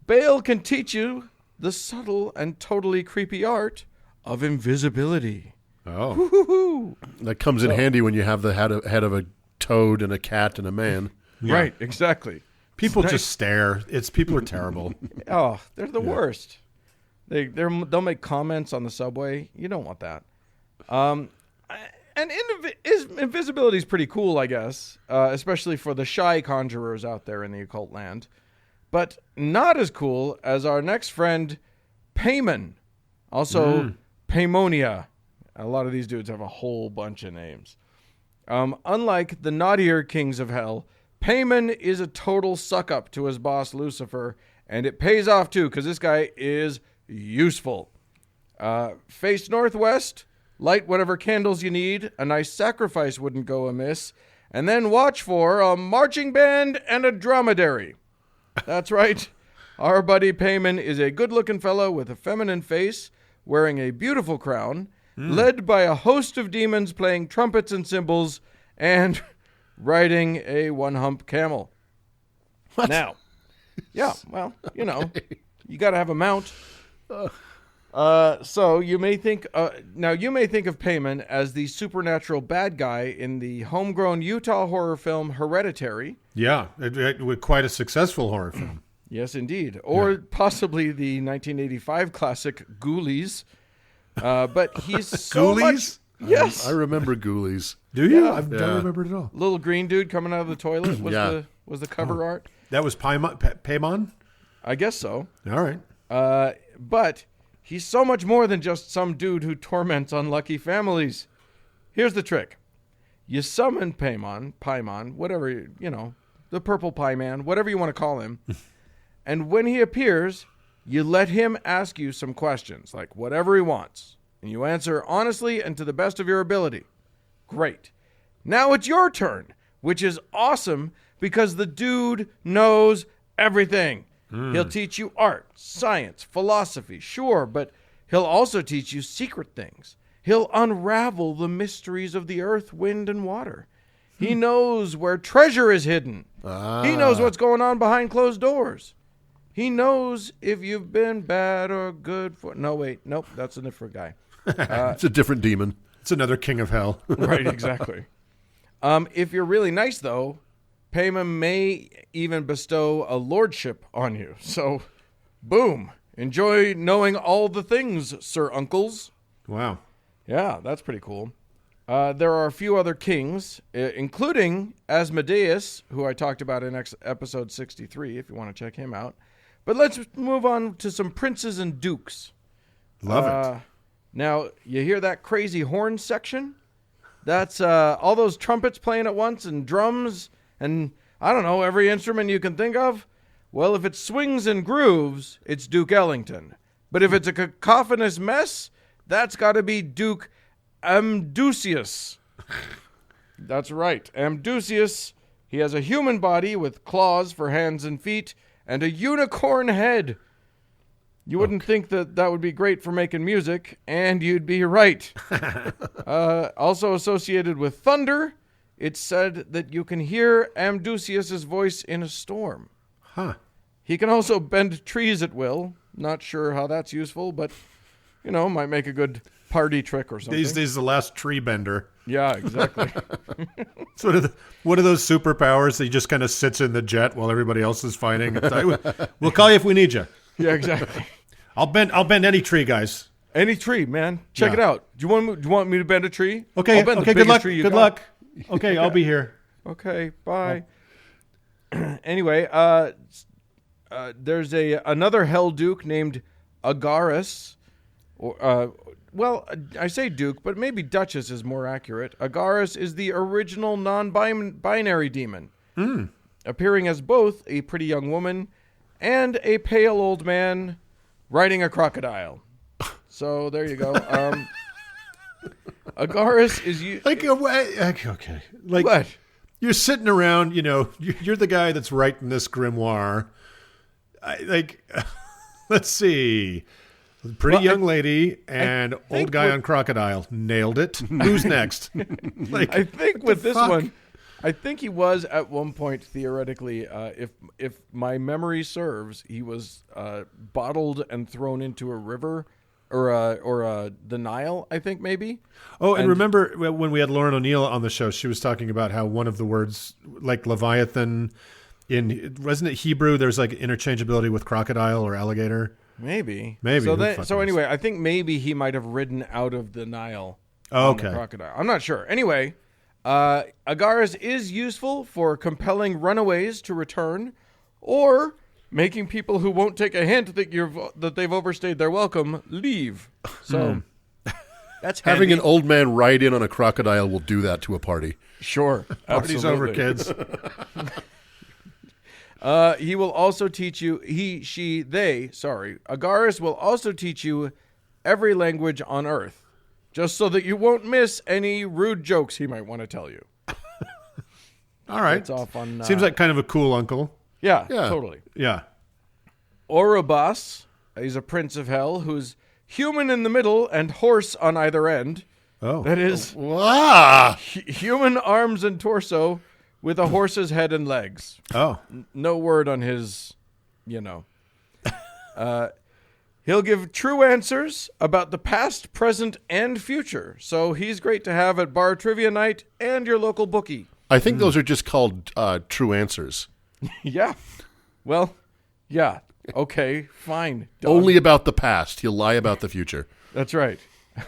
Baal can teach you the subtle and totally creepy art of invisibility. Oh. Woo-hoo-hoo. That comes in handy when you have the head of a toad and a cat and a man. Yeah. Right, exactly. People just stare. People are terrible. Oh, they're the worst. They'll make comments on the subway. You don't want that. And invisibility is pretty cool, I guess, especially for the shy conjurers out there in the occult land. But not as cool as our next friend, Payman. Also, Paymonia. A lot of these dudes have a whole bunch of names. Unlike the naughtier kings of hell, Payman is a total suck-up to his boss, Lucifer, and it pays off, too, because this guy is useful. Face northwest, light whatever candles you need, a nice sacrifice wouldn't go amiss, and then watch for a marching band and a dromedary. That's right. Our buddy Payman is a good-looking fellow with a feminine face, wearing a beautiful crown, led by a host of demons playing trumpets and cymbals, and riding a one-hump camel. What? Now, yeah, well, you got to have a mount. So you may think of Payman as the supernatural bad guy in the homegrown Utah horror film Hereditary. Yeah, it was quite a successful horror film. Yes, indeed. Or possibly the 1985 classic Ghoulies. But he's so Ghoulies? much... Yes. I remember Ghoulies. Do you? Yeah. I don't remember it at all. Little green dude coming out of the toilet was the cover art. That was Paimon? I guess so. All right. But he's so much more than just some dude who torments unlucky families. Here's the trick. You summon Paimon, whatever, the purple pie man, whatever you want to call him. And when he appears, you let him ask you some questions, like whatever he wants. And you answer honestly and to the best of your ability. Great. Now it's your turn, which is awesome because the dude knows everything. He'll teach you art, science, philosophy, sure, but he'll also teach you secret things. He'll unravel the mysteries of the earth, wind, and water. He knows where treasure is hidden. He knows what's going on behind closed doors. He knows if you've been bad or good for... No, wait. Nope, that's a different guy. It's a different demon. It's another king of hell. Right, exactly. If you're really nice, though, Payman may even bestow a lordship on you. So, boom. Enjoy knowing all the things, Sir Uncles. Wow. Yeah, that's pretty cool. There are a few other kings, including Asmodeus, who I talked about in episode 63, if you want to check him out. But let's move on to some princes and dukes. Love it. Now, you hear that crazy horn section? That's all those trumpets playing at once and drums and, I don't know, every instrument you can think of? Well, if it swings and grooves, it's Duke Ellington. But if it's a cacophonous mess, that's got to be Duke Amdusius. That's right, Amdusius. He has a human body with claws for hands and feet and a unicorn head. You wouldn't think that would be great for making music, and you'd be right. Also associated with thunder, it's said that you can hear Amdusius' voice in a storm. Huh. He can also bend trees at will. Not sure how that's useful, but, might make a good party trick or something. These days, the last tree bender. Yeah, exactly. It's one of those superpowers that he just kind of sits in the jet while everybody else is fighting. We'll call you if we need you. Yeah, exactly. I'll bend any tree, guys. Any tree, man. Check it out. Do you want me to bend a tree? Okay. I'll bend the Good biggest luck. tree you Good got. luck. Okay, I'll be here. Okay. Bye. Anyway, there's another Hell Duke named Agaris. Well, I say Duke, but maybe Duchess is more accurate. Agaris is the original non-binary demon, appearing as both a pretty young woman and a pale old man riding a crocodile. So there you go. Agaris is okay. Like what? You're sitting around, you're the guy that's writing this grimoire. Let's see. Pretty young lady and old guy on crocodile. Nailed it. Who's next? I think with this one, I think he was at one point theoretically, if my memory serves, he was bottled and thrown into a river or the Nile. I think maybe. Oh, and remember when we had Lauren O'Neill on the show? She was talking about how one of the words, like Leviathan, wasn't it Hebrew? There's like interchangeability with crocodile or alligator. Maybe. So anyway, I think maybe he might have ridden out of the Nile. Oh, on the crocodile. I'm not sure. Anyway, Agaris is useful for compelling runaways to return, or making people who won't take a hint that they've overstayed their welcome leave. So that's handy. Having an old man ride in on a crocodile will do that to a party. Sure, Party's over, kids. He will also teach you. Agaris will also teach you every language on Earth, just so that you won't miss any rude jokes he might want to tell you. All right. It's off on. Seems like kind of a cool uncle. Yeah, totally. Yeah. Orobas, he's a prince of hell who's human in the middle and horse on either end. Oh. That is human arms and torso with a horse's head and legs. Oh. No word on his, He'll give true answers about the past, present, and future. So he's great to have at bar trivia night and your local bookie. I think those are just called true answers. Yeah. Well, yeah. Okay, fine. Done. Only about the past. He'll lie about the future. That's right.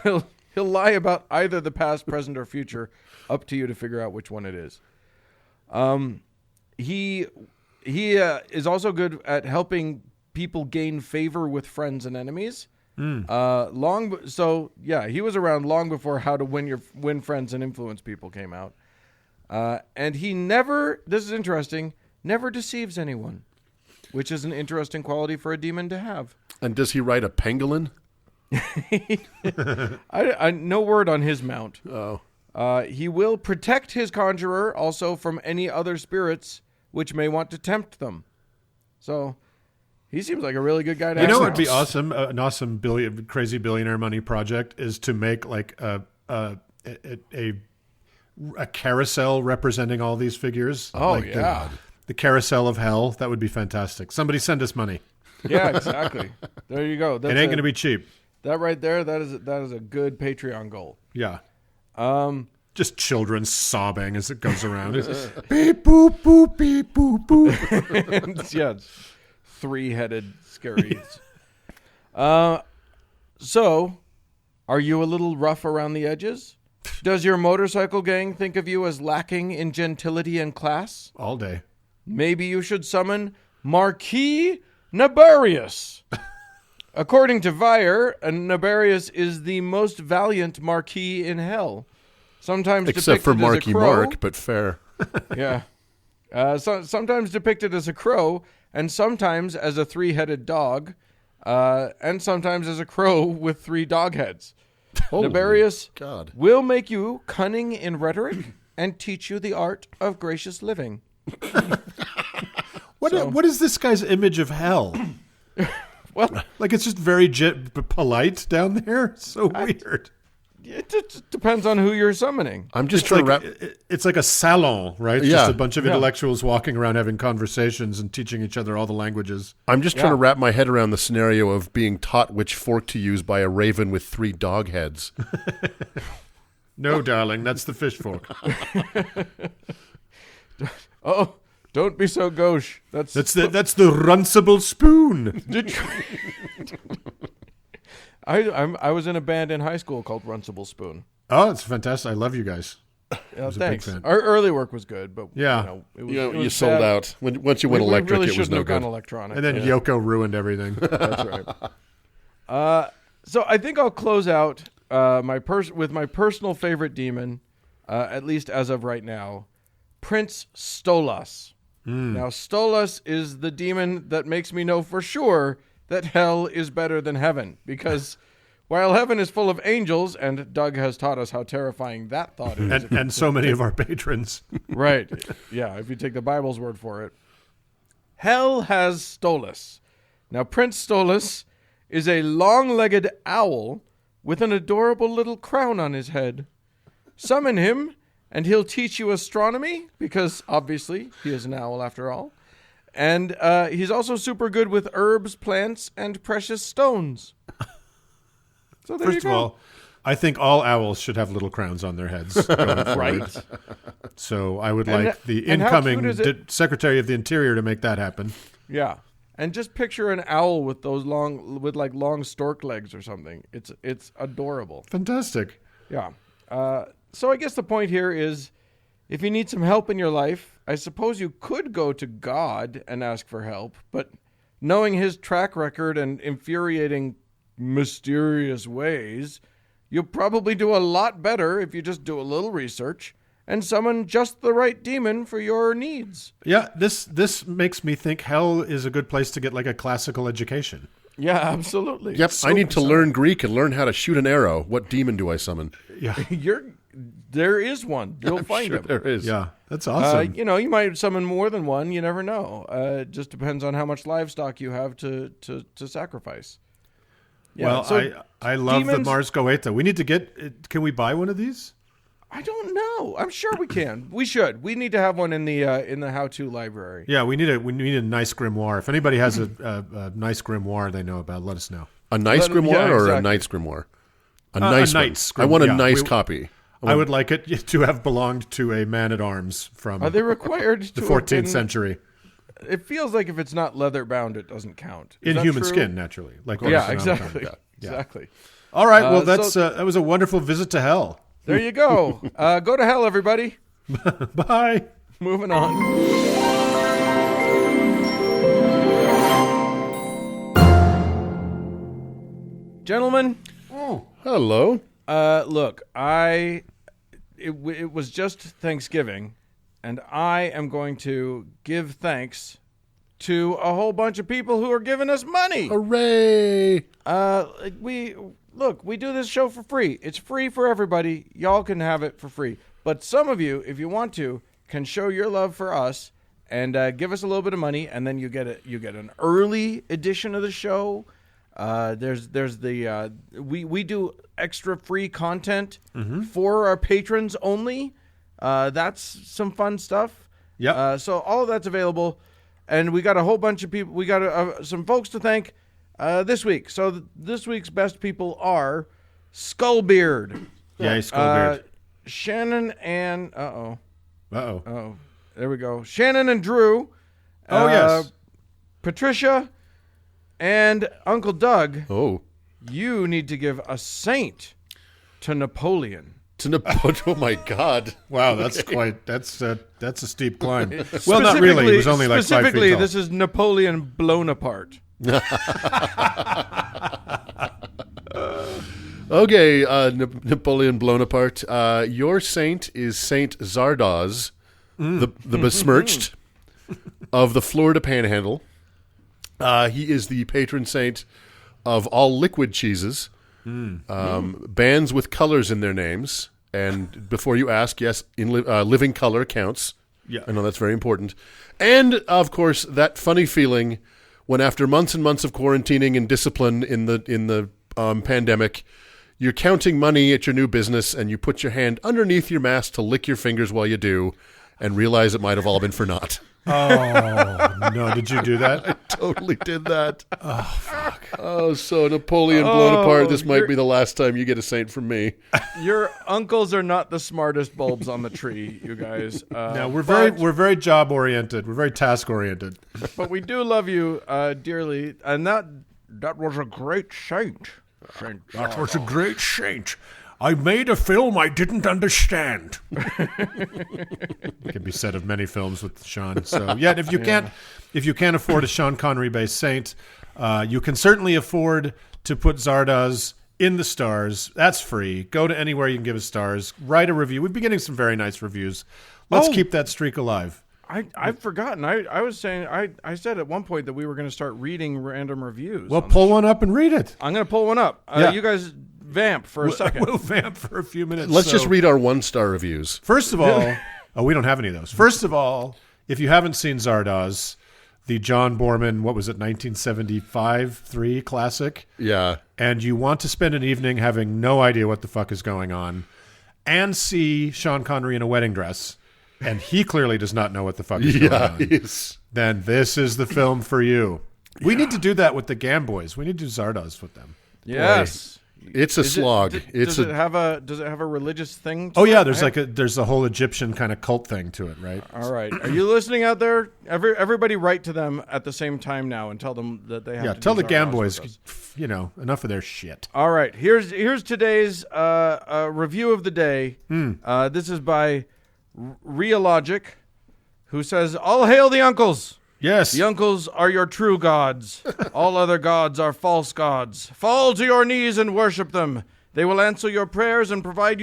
He'll lie about either the past, present, or future. Up to you to figure out which one it is. He is also good at helping people gain favor with friends and enemies. He was around long before How to Win Friends and Influence People came out. And he never, this is interesting, never deceives anyone, which is an interesting quality for a demon to have. And does he ride a pangolin? I no word on his mount. Oh. He will protect his conjurer also from any other spirits which may want to tempt them. So he seems like a really good guy to have. You know what would be awesome? An awesome crazy billionaire money project is to make like a carousel representing all these figures. Oh, like yeah. The carousel of hell. That would be fantastic. Somebody send us money. Yeah, exactly. There you go. It ain't going to be cheap. That right there, that is a good Patreon goal. Yeah. Just children sobbing as it goes around. Beep, boop, boop, beep, boop, boop. Yeah, it's three-headed scaries. So, are you a little rough around the edges? Does your motorcycle gang think of you as lacking in gentility and class? All day. Maybe you should summon Marquis Nabarius. According to Vire, Nabarius is the most valiant marquis in hell. Sometimes except for Marky Mark, but fair. Yeah. Sometimes depicted as a crow, and sometimes as a three-headed dog, and sometimes as a crow with three dog heads. Nabarius will make you cunning in rhetoric and teach you the art of gracious living. What is this guy's image of hell? Well, like it's just very polite down there. So weird. It depends on who you're summoning. I'm just trying to wrap. It's like a salon, right? Yeah. Just a bunch of intellectuals walking around having conversations and teaching each other all the languages. I'm just trying to wrap my head around the scenario of being taught which fork to use by a raven with three dog heads. No, darling, that's the fish fork. Oh, don't be so gauche. That's the runcible spoon. I was in a band in high school called Runcible Spoon. Oh, it's fantastic. I love you guys. Thanks. Our early work was good, but you sold out. Once you went electric, really it was no good. Electronic. And then Yoko ruined everything. That's right. So I think I'll close out with my personal favorite demon, at least as of right now, Prince Stolas. Now, Stolas is the demon that makes me know for sure that hell is better than heaven, because while heaven is full of angels, and Doug has taught us how terrifying that thought is. and so many of our patrons. Right. Yeah, if you take the Bible's word for it. Hell has Stolas. Now, Prince Stolas is a long-legged owl with an adorable little crown on his head. Summon him, and he'll teach you astronomy, because obviously he is an owl after all. And he's also super good with herbs, plants, and precious stones. So there First of all, I think all owls should have little crowns on their heads. Right. So I would like the incoming Secretary of the Interior to make that happen. Yeah. And just picture an owl with those long stork legs or something. It's adorable. Fantastic. Yeah. So I guess the point here is, if you need some help in your life, I suppose you could go to God and ask for help, but knowing his track record and infuriating, mysterious ways, you'll probably do a lot better if you just do a little research and summon just the right demon for your needs. Yeah, this makes me think hell is a good place to get like a classical education. Yeah, absolutely. Yep, I need to learn Greek and learn how to shoot an arrow. What demon do I summon? Yeah. There is one. You'll find him. There is. Yeah, that's awesome. You might summon more than one. You never know. It just depends on how much livestock you have to sacrifice. Yeah, well, so I love demons, the Mars Goeta. We need to get. Can we buy one of these? I don't know. I'm sure we can. We should. We need to have one in the how-to library. Yeah, we need a nice grimoire. If anybody has a nice grimoire they know about, let us know. A nice grimoire yeah, or a exactly. knight's grimoire? A A nice one. knight's I want a yeah, nice we- copy. I would like it to have belonged to a man-at-arms from Are they required the to 14th have been- century. It feels like if it's not leather bound, it doesn't count. Is In that human true? skin, naturally. Like Yeah, Aristocracy. exactly. Yeah. Exactly. All right, well, so- that was a wonderful visit to hell. There you go. Go to hell, everybody. Bye. Moving on. Gentlemen, Hello. look, it was just Thanksgiving, and I am going to give thanks to a whole bunch of people who are giving us money. Hooray. We do this show for free. It's free for everybody. Y'all can have it for free. But some of you, if you want to, can show your love for us and give us a little bit of money, and then you get an early edition of the show. There's the we do extra free content for our patrons only. That's some fun stuff. Yeah. So all of that's available, and we got a whole bunch of people. We got some folks to thank this week. So this week's best people are Skullbeard, Yay, Skullbeard. Shannon and Uh-oh. oh, there we go. Shannon and Drew. Oh, yes. Patricia and Uncle Doug. Oh. You need to give a saint to Napoleon. Oh, my God. Wow, that's that's a steep climb. Well, not really. It was only like 5 feet specifically, tall. this is Napoleon blown apart. Okay, Napoleon blown apart. Your saint is Saint Zardoz, the besmirched of the Florida Panhandle. He is the patron saint of all liquid cheeses, bands with colors in their names. And before you ask, yes, living color counts. Yeah. I know that's very important. And, of course, that funny feeling when after months and months of quarantining and discipline in the pandemic, you're counting money at your new business and you put your hand underneath your mask to lick your fingers while you do and realize it might have all been for naught. Oh, no. Did you do that? Totally did that. Oh, fuck. Oh, so Napoleon blown apart. This might be the last time you get a saint from me. Your uncles are not the smartest bulbs on the tree, you guys. No, we're very job oriented. We're very task oriented. But we do love you dearly, and that was a great saint. That was a great saint. I made a film I didn't understand. It can be said of many films with Sean. So yeah, if you can't afford a Sean Connery-based saint, you can certainly afford to put Zardoz in the stars. That's free. Go to anywhere you can give us stars. Write a review. We've been getting some very nice reviews. Let's keep that streak alive. I've forgotten. I was saying I said at one point that we were going to start reading random reviews. Well, pull one up and read it. I'm going to pull one up. Yeah. You guys vamp for a second. We'll vamp for a few minutes. Let's just read our 1-star reviews. First of all, we don't have any of those. First of all, if you haven't seen Zardoz, the John Borman, 1975-3 classic, Yeah. and you want to spend an evening having no idea what the fuck is going on, and see Sean Connery in a wedding dress, and he clearly does not know what the fuck is going on, then this is the film for you. We need to do that with the Gamboys. We need to do Zardoz with them. Yes. It's a slog. Does it have a religious thing to Oh yeah, it? there's a whole Egyptian kind of cult thing to it, right? All right. Are you listening out there? Everybody write to them at the same time now and tell them that they have to Tell do the Zardoz Gamboys, with us. enough of their shit. All right. Here's today's review of the day. This is by Realogic, who says, "All hail the uncles. Yes. The uncles are your true gods. All other gods are false gods. Fall to your knees and worship them. They will answer your prayers and provide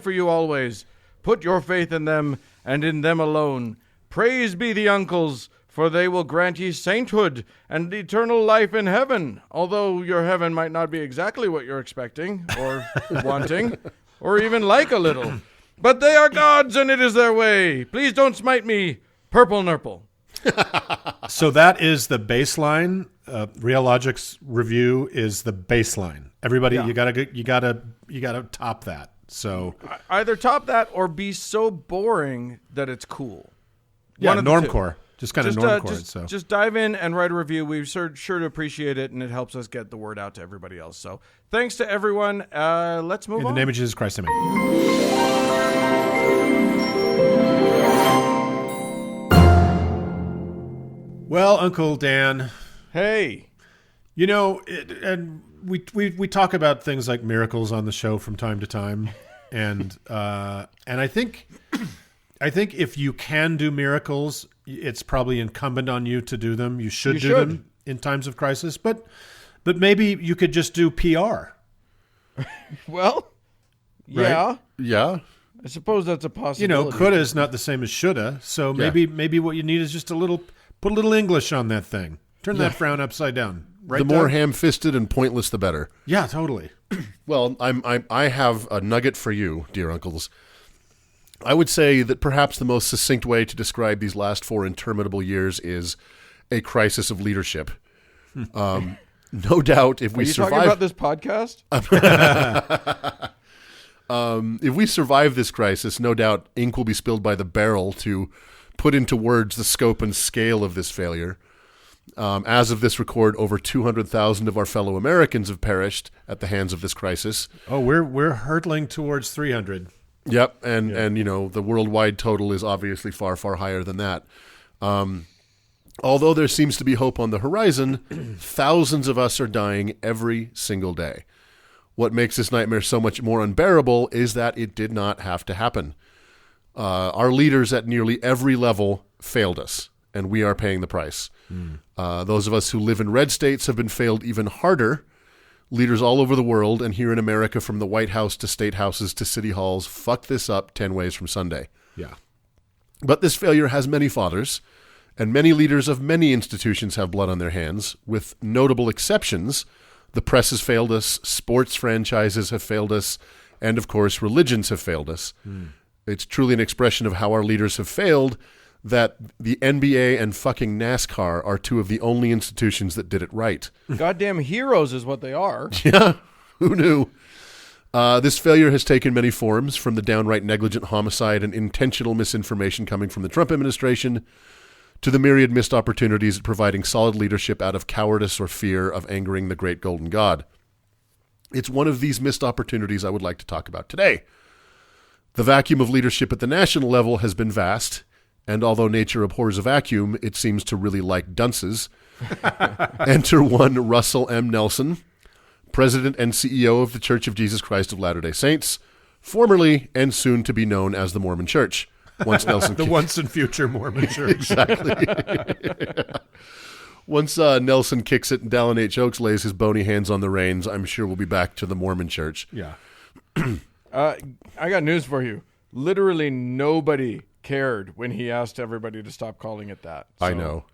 for you always. Put your faith in them and in them alone. Praise be the uncles, for they will grant ye sainthood and eternal life in heaven, although your heaven might not be exactly what you're expecting or wanting or even like a little. But they are gods and it is their way. Please don't smite me. Purple Nurple." So that is the baseline. Reallogic's review is the baseline. Everybody, you gotta top that. So Either top that or be so boring that it's cool. yeah, One of the normcore. just kind of normcore it. So just dive in and write a review. We're sure to appreciate it, and it helps us get the word out to everybody else. So thanks to everyone. Let's move on. In the name of Jesus Christ, amen. Well, Uncle Dan, Hey. you know, and we talk about things like miracles on the show from time to time, and I think if you can do miracles, it's probably incumbent on you to do them. You should do them in times of crisis, but maybe you could just do PR. Well, yeah. Right? Yeah. I suppose that's a possibility. You know, coulda is not the same as shoulda, so maybe what you need is just put a little English on that thing. Turn that frown upside down. Right, the more Doug? ham-fisted and pointless, the better. Yeah, totally. Well, I have a nugget for you, dear uncles. I would say that perhaps the most succinct way to describe these last 4 interminable years is a crisis of leadership. No doubt, if we survive, talking about this podcast? If we survive this crisis, no doubt ink will be spilled by the barrel to put into words the scope and scale of this failure. As of this record, over 200,000 of our fellow Americans have perished at the hands of this crisis. Oh, we're hurtling towards 300. Yep, and you know, the worldwide total is obviously far, far higher than that. Although there seems to be hope on the horizon, thousands of us are dying every single day. What makes this nightmare so much more unbearable is that it did not have to happen. Our leaders at nearly every level failed us, and we are paying the price. Those of us who live in red states have been failed even harder. Leaders all over the world, and here in America, from the White House to state houses to city halls, fuck this up 10 ways from Sunday. Yeah. But this failure has many fathers, and many leaders of many institutions have blood on their hands. With notable exceptions, the press has failed us, sports franchises have failed us, and of course, religions have failed us. It's truly an expression of how our leaders have failed that the NBA and fucking NASCAR are 2 of the only institutions that did it right. Goddamn heroes is what they are. Yeah, who knew? This failure has taken many forms, from the downright negligent homicide and intentional misinformation coming from the Trump administration to the myriad missed opportunities at providing solid leadership out of cowardice or fear of angering the great golden god. It's one of these missed opportunities I would like to talk about today. The vacuum of leadership at the national level has been vast, and although nature abhors a vacuum, it seems to really like dunces. Enter one Russell M. Nelson, President and CEO of the Church of Jesus Christ of Latter-day Saints, formerly and soon to be known as the Mormon Church. Once Nelson The once and future Mormon Church. Exactly. Once Nelson kicks it and Dallin H. Oaks lays his bony hands on the reins, I'm sure we'll be back to the Mormon Church. Yeah. I got news for you. Literally nobody cared when he asked everybody to stop calling it that. I know.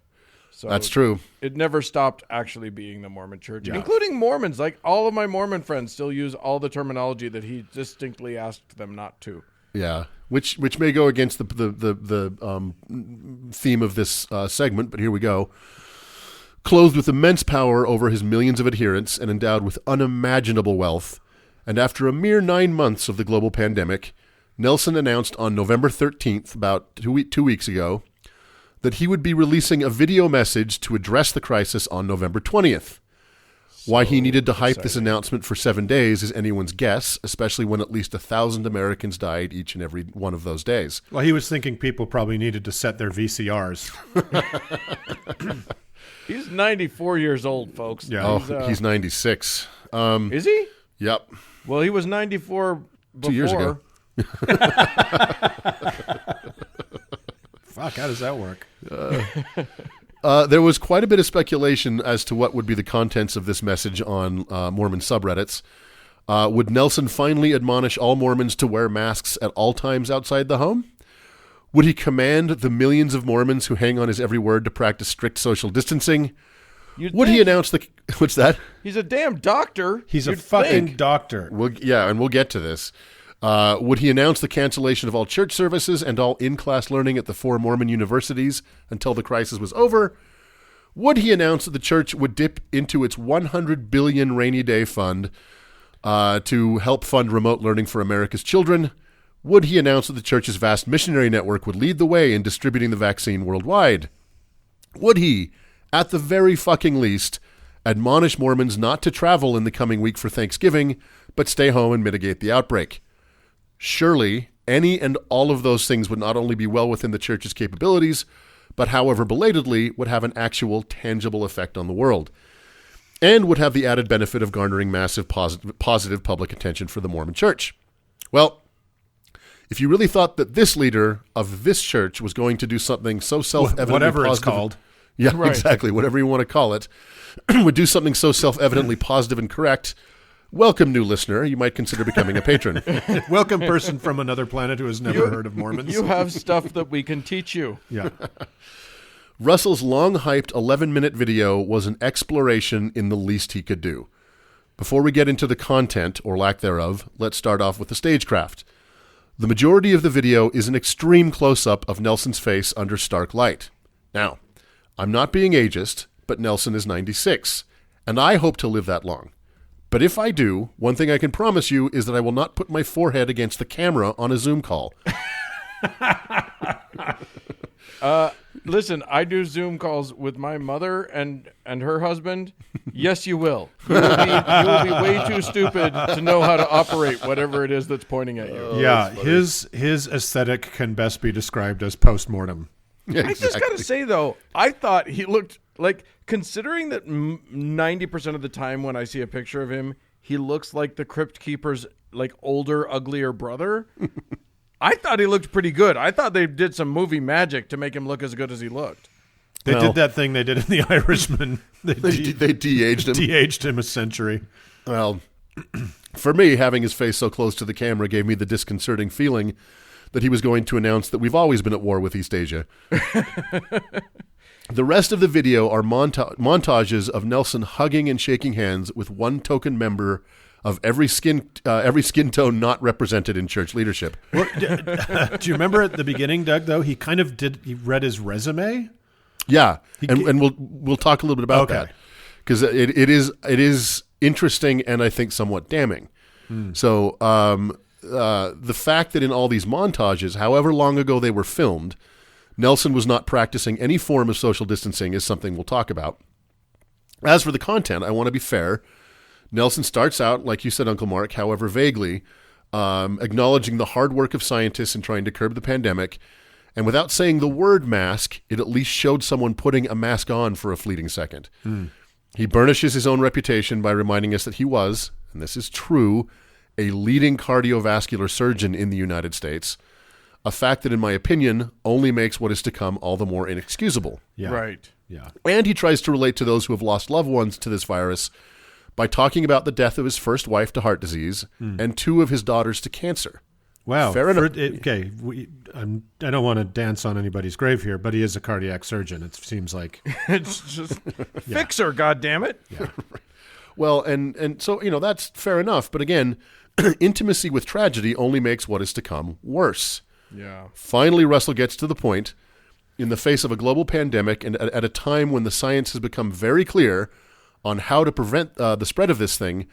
So That's true. It never stopped actually being the Mormon Church, Yeah. including Mormons. Like, all of my Mormon friends still use all the terminology that he distinctly asked them not to. Yeah, which may go against the theme of this segment, but here we go. Clothed with immense power over his millions of adherents and endowed with unimaginable wealth, and after a mere 9 months of the global pandemic, Nelson announced on November 13th, about 2 weeks ago, that he would be releasing a video message to address the crisis on November 20th. Why he needed to hype this announcement for 7 days is anyone's guess, especially when at least 1,000 Americans died each and every one of those days. Well, he was thinking people probably needed to set their VCRs. He's 94 years old, folks. Yeah. He's 96. Is he? Yep. Well, he was 94 before. 2 years ago. Fuck, how does that work? There was quite a bit of speculation as to what would be the contents of this message on Mormon subreddits. Would Nelson finally admonish all Mormons to wear masks at all times outside the home? Would he command the millions of Mormons who hang on his every word to practice strict social distancing? Would he announce the... What's that? He's a damn doctor. He's a You'd fucking think. doctor. And we'll get to this. Would he announce the cancellation of all church services and all in-class learning at the 4 Mormon universities until the crisis was over? Would he announce that the church would dip into its $100 billion rainy day fund to help fund remote learning for America's children? Would he announce that the church's vast missionary network would lead the way in distributing the vaccine worldwide? Would he, at the very fucking least, admonish Mormons not to travel in the coming week for Thanksgiving, but stay home and mitigate the outbreak? Surely, any and all of those things would not only be well within the church's capabilities, but however belatedly, would have an actual, tangible effect on the world, and would have the added benefit of garnering massive positive public attention for the Mormon church. Well, if you really thought that this leader of this church was going to do something so self-evidently whatever positive, it's called. yeah, Right. exactly, whatever you want to call it, would do something so self-evidently positive and correct, welcome, new listener. You might consider becoming a patron. Welcome, person from another planet who has never heard of Mormons. You have stuff that we can teach you. Yeah. Russell's long-hyped 11-minute video was an exploration in the least he could do. Before we get into the content, or lack thereof, let's start off with the stagecraft. The majority of the video is an extreme close-up of Nelson's face under stark light. Now, I'm not being ageist, but Nelson is 96, and I hope to live that long. But if I do, one thing I can promise you is that I will not put my forehead against the camera on a Zoom call. Listen, I do Zoom calls with my mother and her husband. Yes, you will. You will be way too stupid to know how to operate whatever it is that's pointing at you. Yeah, his aesthetic can best be described as post-mortem. Yeah, I just gotta say though, I thought he looked like, considering that 90% of the time when I see a picture of him, he looks like the Crypt Keeper's like older, uglier brother. I thought he looked pretty good. I thought they did some movie magic to make him look as good as he looked. They Well- did that thing they did in The Irishman. They They de-aged him. de-aged him a century. Well, for me, having his face so close to the camera gave me the disconcerting feeling that he was going to announce that we've always been at war with East Asia. The rest of the video are montages of Nelson hugging and shaking hands with one token member of every skin tone not represented in church leadership. Well, do you remember at the beginning, Doug, though, he read his resume? Yeah, and we'll talk a little bit about Okay. that, because it is interesting and I think somewhat damning. So the fact that in all these montages, however long ago they were filmed, Nelson was not practicing any form of social distancing is something we'll talk about. As for the content, I want to be fair. Nelson starts out, like you said, Uncle Mark, however vaguely, acknowledging the hard work of scientists in trying to curb the pandemic. And without saying the word mask, it at least showed someone putting a mask on for a fleeting second. He burnishes his own reputation by reminding us that he was, and this is true, a leading cardiovascular surgeon in the United States, a fact that, in my opinion, only makes what is to come all the more inexcusable. Yeah. Right. Yeah. And he tries to relate to those who have lost loved ones to this virus by talking about the death of his first wife to heart disease and two of his daughters to cancer. Wow. Fair enough. Okay. I don't want to dance on anybody's grave here, but he is a cardiac surgeon. It seems like. It's just fix her, goddammit. Yeah. Well, and so, that's fair enough. But again, intimacy with tragedy only makes what is to come worse. Yeah. Finally, Russell gets to the point, in the face of a global pandemic and at a time when the science has become very clear on how to prevent the spread of this thing,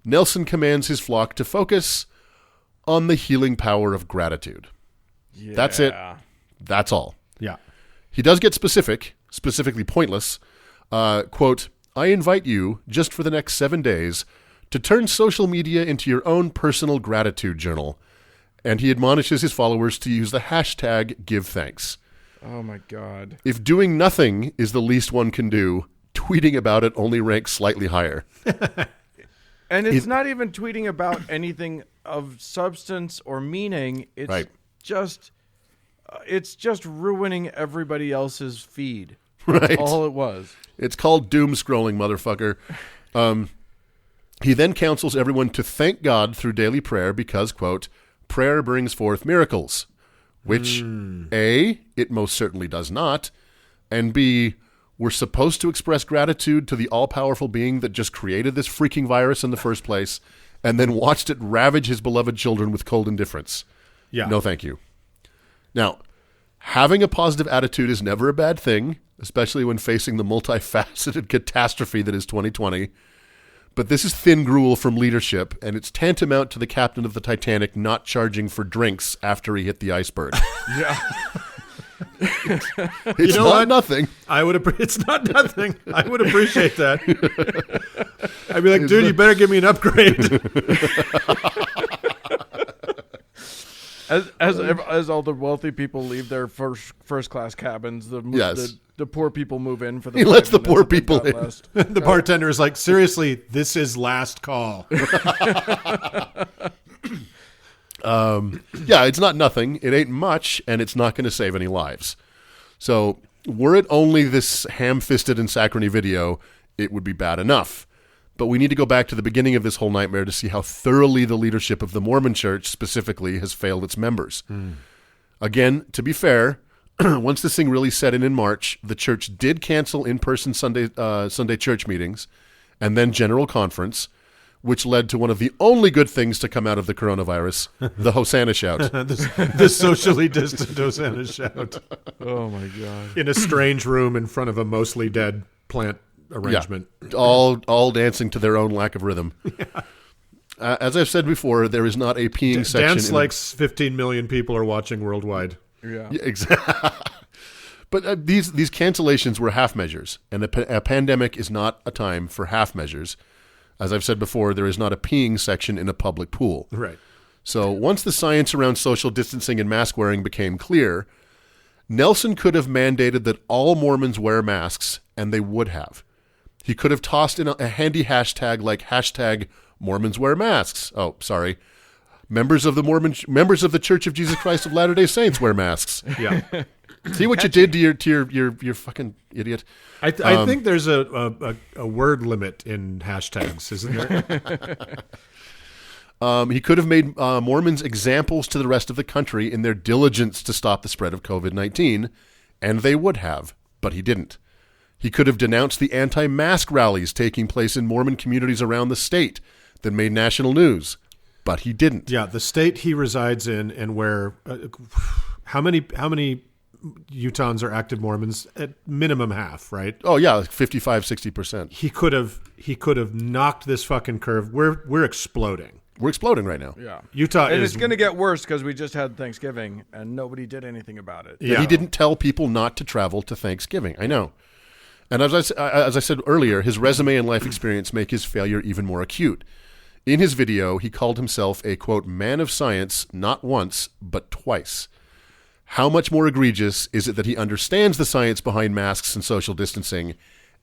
Nelson commands his flock to focus on the healing power of gratitude. Yeah. That's it. That's all. Yeah. He does get specifically pointless. Quote, I invite you, just for the next 7 days, to turn social media into your own personal gratitude journal. And he admonishes his followers to use the hashtag #GiveThanks. Oh my God. If doing nothing is the least one can do, tweeting about it only ranks slightly higher. And it's not even tweeting about anything of substance or meaning. It's Right. just ruining everybody else's feed. Right. That's all it was. It's called doom scrolling, motherfucker. He then counsels everyone to thank God through daily prayer because, quote, prayer brings forth miracles, which A, it most certainly does not, and B, we're supposed to express gratitude to the all-powerful being that just created this freaking virus in the first place and then watched it ravage his beloved children with cold indifference. Yeah. No, thank you. Now, having a positive attitude is never a bad thing, especially when facing the multifaceted catastrophe that is 2020. But this is thin gruel from leadership, and it's tantamount to the captain of the Titanic not charging for drinks after he hit the iceberg. Yeah. It's not nothing. It's not nothing. I would appreciate that. I'd be like, dude, you better give me an upgrade. As all the wealthy people leave their first class cabins, the poor people move in for the. He lets the poor people in. The bartender is like, seriously, this is last call. Yeah, it's not nothing. It ain't much, and it's not going to save any lives. So, were it only this ham-fisted and saccharine video, it would be bad enough. But we need to go back to the beginning of this whole nightmare to see how thoroughly the leadership of the Mormon Church specifically has failed its members. Again, to be fair, once this thing really set in March, the church did cancel in-person Sunday church meetings and then general conference, which led to one of the only good things to come out of the coronavirus, the Hosanna shout. the socially distant Hosanna shout. Oh, my God. In a strange room in front of a mostly dead plant arrangement. Yeah, all dancing to their own lack of rhythm. Yeah. As I've said before, there is not a peeing section. Dance like 15 million people are watching worldwide. Yeah, exactly. But these cancellations were half measures, and a pandemic is not a time for half measures. As I've said before, there is not a peeing section in a public pool. Right. So once the science around social distancing and mask wearing became clear, Nelson could have mandated that all Mormons wear masks, and they would have. He could have tossed in a handy hashtag like hashtag Mormons wear masks. Oh, sorry. Members of the Church of Jesus Christ of Latter-day Saints wear masks. Yeah. See what you did to your fucking idiot. I think there's a word limit in hashtags, isn't there? He could have made Mormons examples to the rest of the country in their diligence to stop the spread of COVID-19, and they would have, but he didn't. He could have denounced the anti-mask rallies taking place in Mormon communities around the state that made national news, but he didn't. Yeah, the state he resides in and where how many Utahns are active Mormons? At minimum half, right? Oh yeah, like 55, 60%. He could have knocked this fucking curve. We're exploding. We're exploding right now. Yeah. Utah and is... it's going to get worse because we just had Thanksgiving and nobody did anything about it. Yeah. He didn't tell people not to travel to Thanksgiving. I know. And as I said earlier, his resume and life experience make his failure even more acute. In his video, he called himself a, quote, man of science, not once, but twice. How much more egregious is it that he understands the science behind masks and social distancing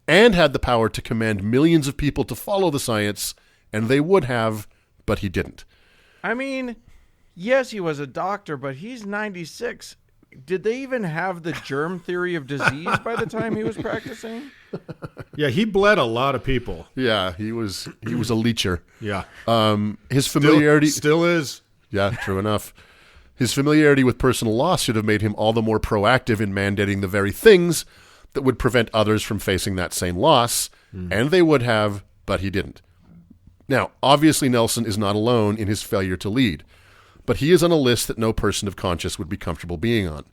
and had the power to command millions of people to follow the science, and they would have, but he didn't? I mean, yes, he was a doctor, but he's 96. Did they even have the germ theory of disease by the time he was practicing? Yeah, he bled a lot of people. Yeah, he was a leecher. Yeah. His familiarity... Still is. Yeah, true enough. His familiarity with personal loss should have made him all the more proactive in mandating the very things that would prevent others from facing that same loss, and they would have, but he didn't. Now, obviously Nelson is not alone in his failure to lead, but he is on a list that no person of conscience would be comfortable being on.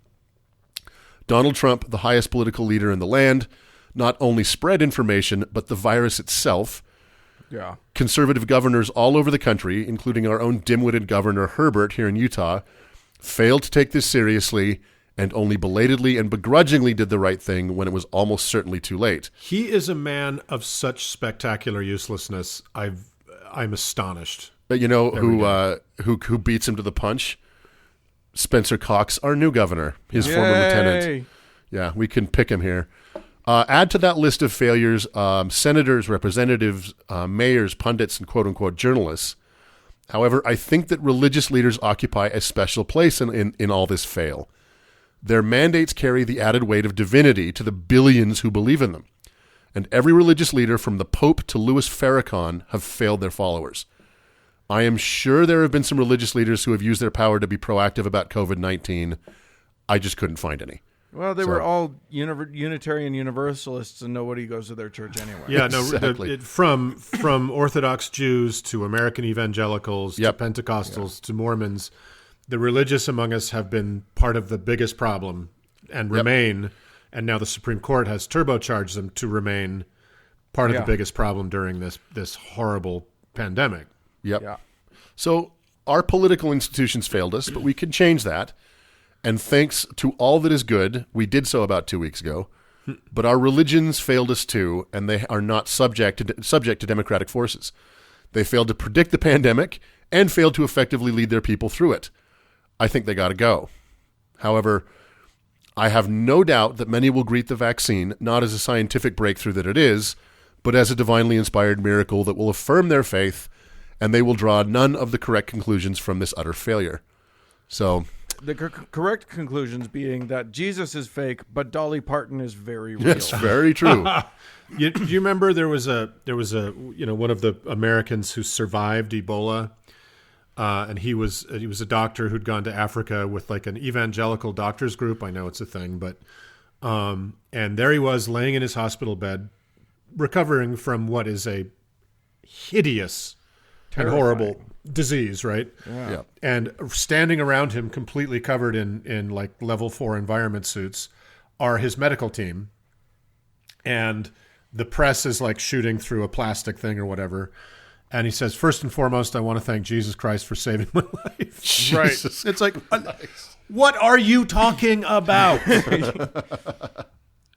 Donald Trump, the highest political leader in the land, not only spread information, but the virus itself. Yeah. Conservative governors all over the country, including our own dim-witted Governor Herbert here in Utah, failed to take this seriously and only belatedly and begrudgingly did the right thing when it was almost certainly too late. He is a man of such spectacular uselessness. I'm astonished. But you know who beats him to the punch? Spencer Cox, our new governor, his former lieutenant. Yeah, we can pick him here. Add to that list of failures senators, representatives, mayors, pundits, and quote-unquote journalists. However, I think that religious leaders occupy a special place in all this fail. Their mandates carry the added weight of divinity to the billions who believe in them. And every religious leader from the Pope to Louis Farrakhan have failed their followers. I am sure there have been some religious leaders who have used their power to be proactive about COVID-19. I just couldn't find any. Well, they were all Unitarian Universalists, and nobody goes to their church anyway. Yeah, no, exactly. From Orthodox Jews to American evangelicals to Pentecostals to Mormons, the religious among us have been part of the biggest problem and remain, and now the Supreme Court has turbocharged them to remain part of the biggest problem during this horrible pandemic. Yep. Yeah. So our political institutions failed us, but we can change that. And thanks to all that is good, we did so about 2 weeks ago, but our religions failed us too, and they are not subject to democratic forces. They failed to predict the pandemic and failed to effectively lead their people through it. I think they got to go. However, I have no doubt that many will greet the vaccine not as a scientific breakthrough that it is, but as a divinely inspired miracle that will affirm their faith, and they will draw none of the correct conclusions from this utter failure. So, the correct conclusions being that Jesus is fake, but Dolly Parton is very real. Yes, very true. Do you remember there was a one of the Americans who survived Ebola, and he was a doctor who'd gone to Africa with like an evangelical doctors group. I know it's a thing, but and there he was laying in his hospital bed, recovering from what is a hideous and horrible disease, right? Yeah. And standing around him, completely covered in like level 4 environment suits, are his medical team. And the press is like shooting through a plastic thing or whatever. And he says, first and foremost, I want to thank Jesus Christ for saving my life. Jesus. It's like, what are you talking about?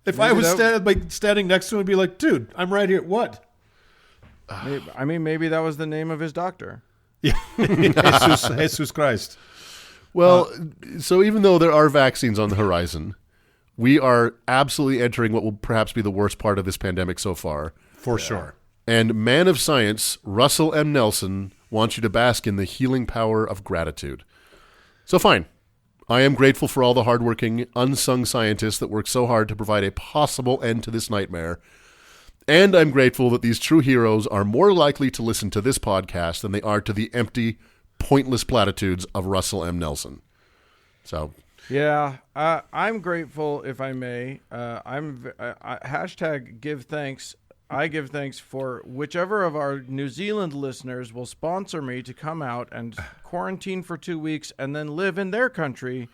If I was standing next to him, I'd be like, dude, I'm right here. What? Maybe that was the name of his doctor. Yeah, Jesus Christ. Well, so even though there are vaccines on the horizon, we are absolutely entering what will perhaps be the worst part of this pandemic so far. For sure. And man of science, Russell M. Nelson, wants you to bask in the healing power of gratitude. So fine. I am grateful for all the hardworking, unsung scientists that work so hard to provide a possible end to this nightmare. And I'm grateful that these true heroes are more likely to listen to this podcast than they are to the empty, pointless platitudes of Russell M. Nelson. So, yeah, I'm grateful, if I may. Hashtag give thanks. I give thanks for whichever of our New Zealand listeners will sponsor me to come out and quarantine for 2 weeks and then live in their country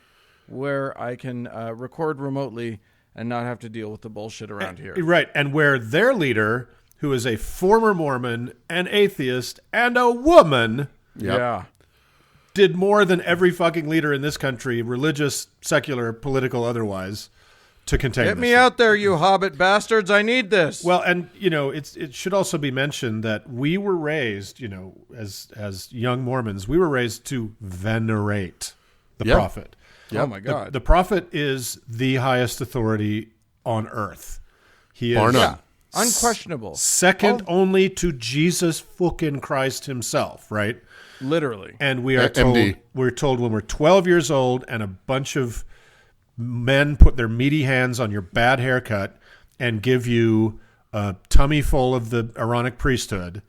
where I can record remotely and not have to deal with the bullshit around here. Right, and where their leader, who is a former Mormon, an atheist, and a woman, Yeah, did more than every fucking leader in this country, religious, secular, political, otherwise, to contain Get this me thing. out there, you hobbit bastards. I need this. Well, and, it should also be mentioned that we were raised, as young Mormons, we were raised to venerate the prophet. Oh, my God. The prophet is the highest authority on earth. He is Bar none. Unquestionable. second only to Jesus fucking Christ himself, right? Literally. And we are MD. told when we're 12 years old and a bunch of men put their meaty hands on your bad haircut and give you a tummy full of the Aaronic priesthood,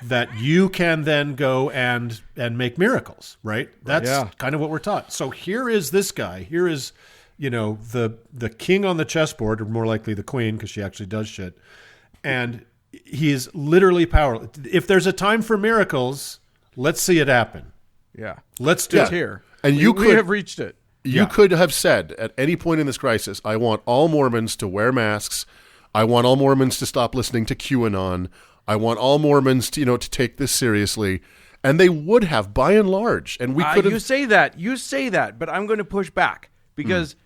that you can then go and make miracles, right? That's kind of what we're taught. So here is this guy. Here is, the king on the chessboard, or more likely the queen, because she actually does shit. And he is literally powerless. If there's a time for miracles, let's see it happen. Yeah. Let's do It's it. here. And we have reached it. You could have said at any point in this crisis, I want all Mormons to wear masks. I want all Mormons to stop listening to QAnon. I want all Mormons to, to take this seriously. And they would have, by and large. And we could have... You say that, but I'm going to push back because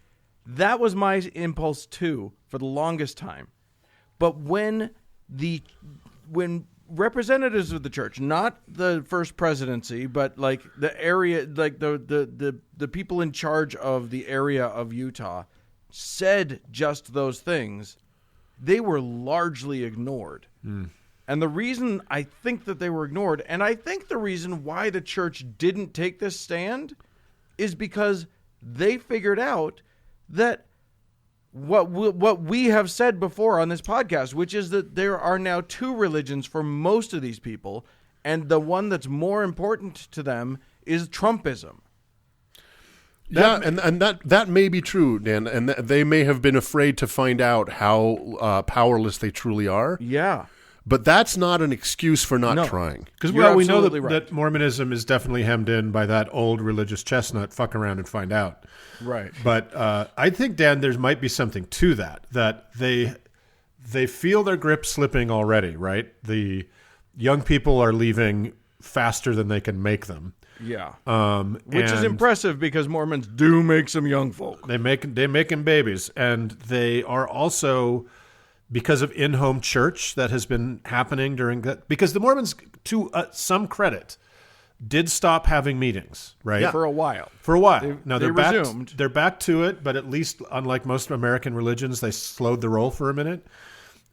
that was my impulse too for the longest time. But when representatives of the church, not the first presidency, but like the area, like the people in charge of the area of Utah said just those things, they were largely ignored. And the reason I think that they were ignored, and I think the reason why the church didn't take this stand, is because they figured out that what we have said before on this podcast, which is that there are now two religions for most of these people, and the one that's more important to them is Trumpism. and that may be true, Dan, and they may have been afraid to find out how powerless they truly are. Yeah. But that's not an excuse for not trying. Because we know absolutely right. that Mormonism is definitely hemmed in by that old religious chestnut, fuck around and find out. Right. But I think, Dan, there might be something to that they feel their grip slipping already, right? The young people are leaving faster than they can make them. Yeah. Which is and impressive because Mormons do make some young folk. They making babies, and they are also, because of in-home church that has been happening during that. Because the Mormons, to some credit, did stop having meetings, right? For a while. Now they they're back. resumed. They're back to it, but at least, unlike most American religions, they slowed the roll for a minute.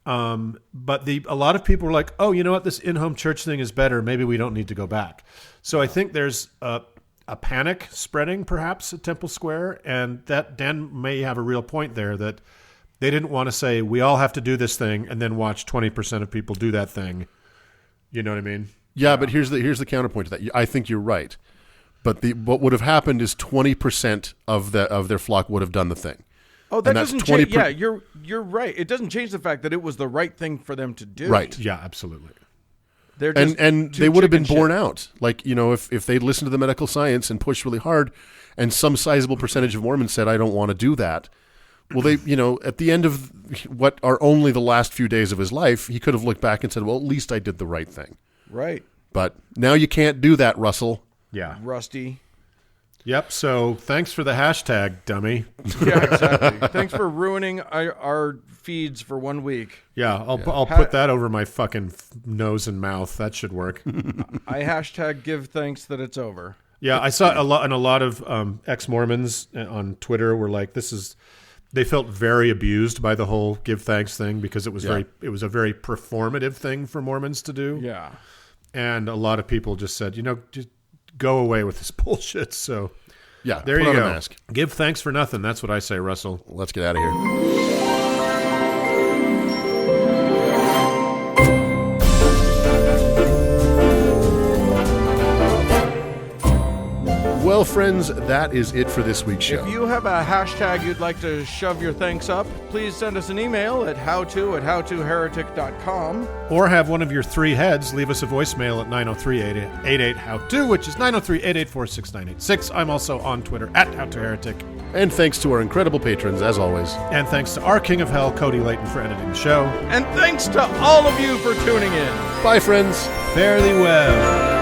But a lot of people were like, "Oh, you know what? This in-home church thing is better. Maybe we don't need to go back." So I think there's a panic spreading, perhaps, at Temple Square, and that Dan may have a real point there that they didn't want to say we all have to do this thing and then watch 20% of people do that thing. You know what I mean? Yeah, but here's the counterpoint to that. I think you're right, but what would have happened is 20% of their flock would have done the thing. Oh, that doesn't change. Yeah, you're right. It doesn't change the fact that it was the right thing for them to do. Right. Yeah, absolutely. They're just and too they would have been chicken borne shit. out. Like, if they'd listened to the medical science and pushed really hard, and some sizable percentage of Mormons said, "I don't want to do that." Well, they, at the end of what are only the last few days of his life, he could have looked back and said, "Well, at least I did the right thing." Right. But now you can't do that, Russell. Yeah. Rusty. Yep. So thanks for the hashtag, dummy. Yeah, exactly. Thanks for ruining our feeds for 1 week. Yeah, I'll put that over my fucking nose and mouth. That should work. I hashtag give thanks that it's over. Yeah, I saw a lot of ex-Mormons on Twitter were like, they felt very abused by the whole give thanks thing because it was a very performative thing for Mormons to do. Yeah. And a lot of people just said, just go away with this bullshit. So Yeah, there put you on go. a mask. Give thanks for nothing. That's what I say, Russell. Let's get out of here. Well, friends, that is it for this week's show. If you have a hashtag you'd like to shove your thanks up, please send us an email at howto@howtoheretic.com. Or have one of your three heads leave us a voicemail at 903-888-HOW-TO, which is 903-884-6986. I'm also on Twitter at HowToHeretic. And thanks to our incredible patrons, as always. And thanks to our King of Hell, Cody Layton, for editing the show. And thanks to all of you for tuning in. Bye, friends. Fare thee well.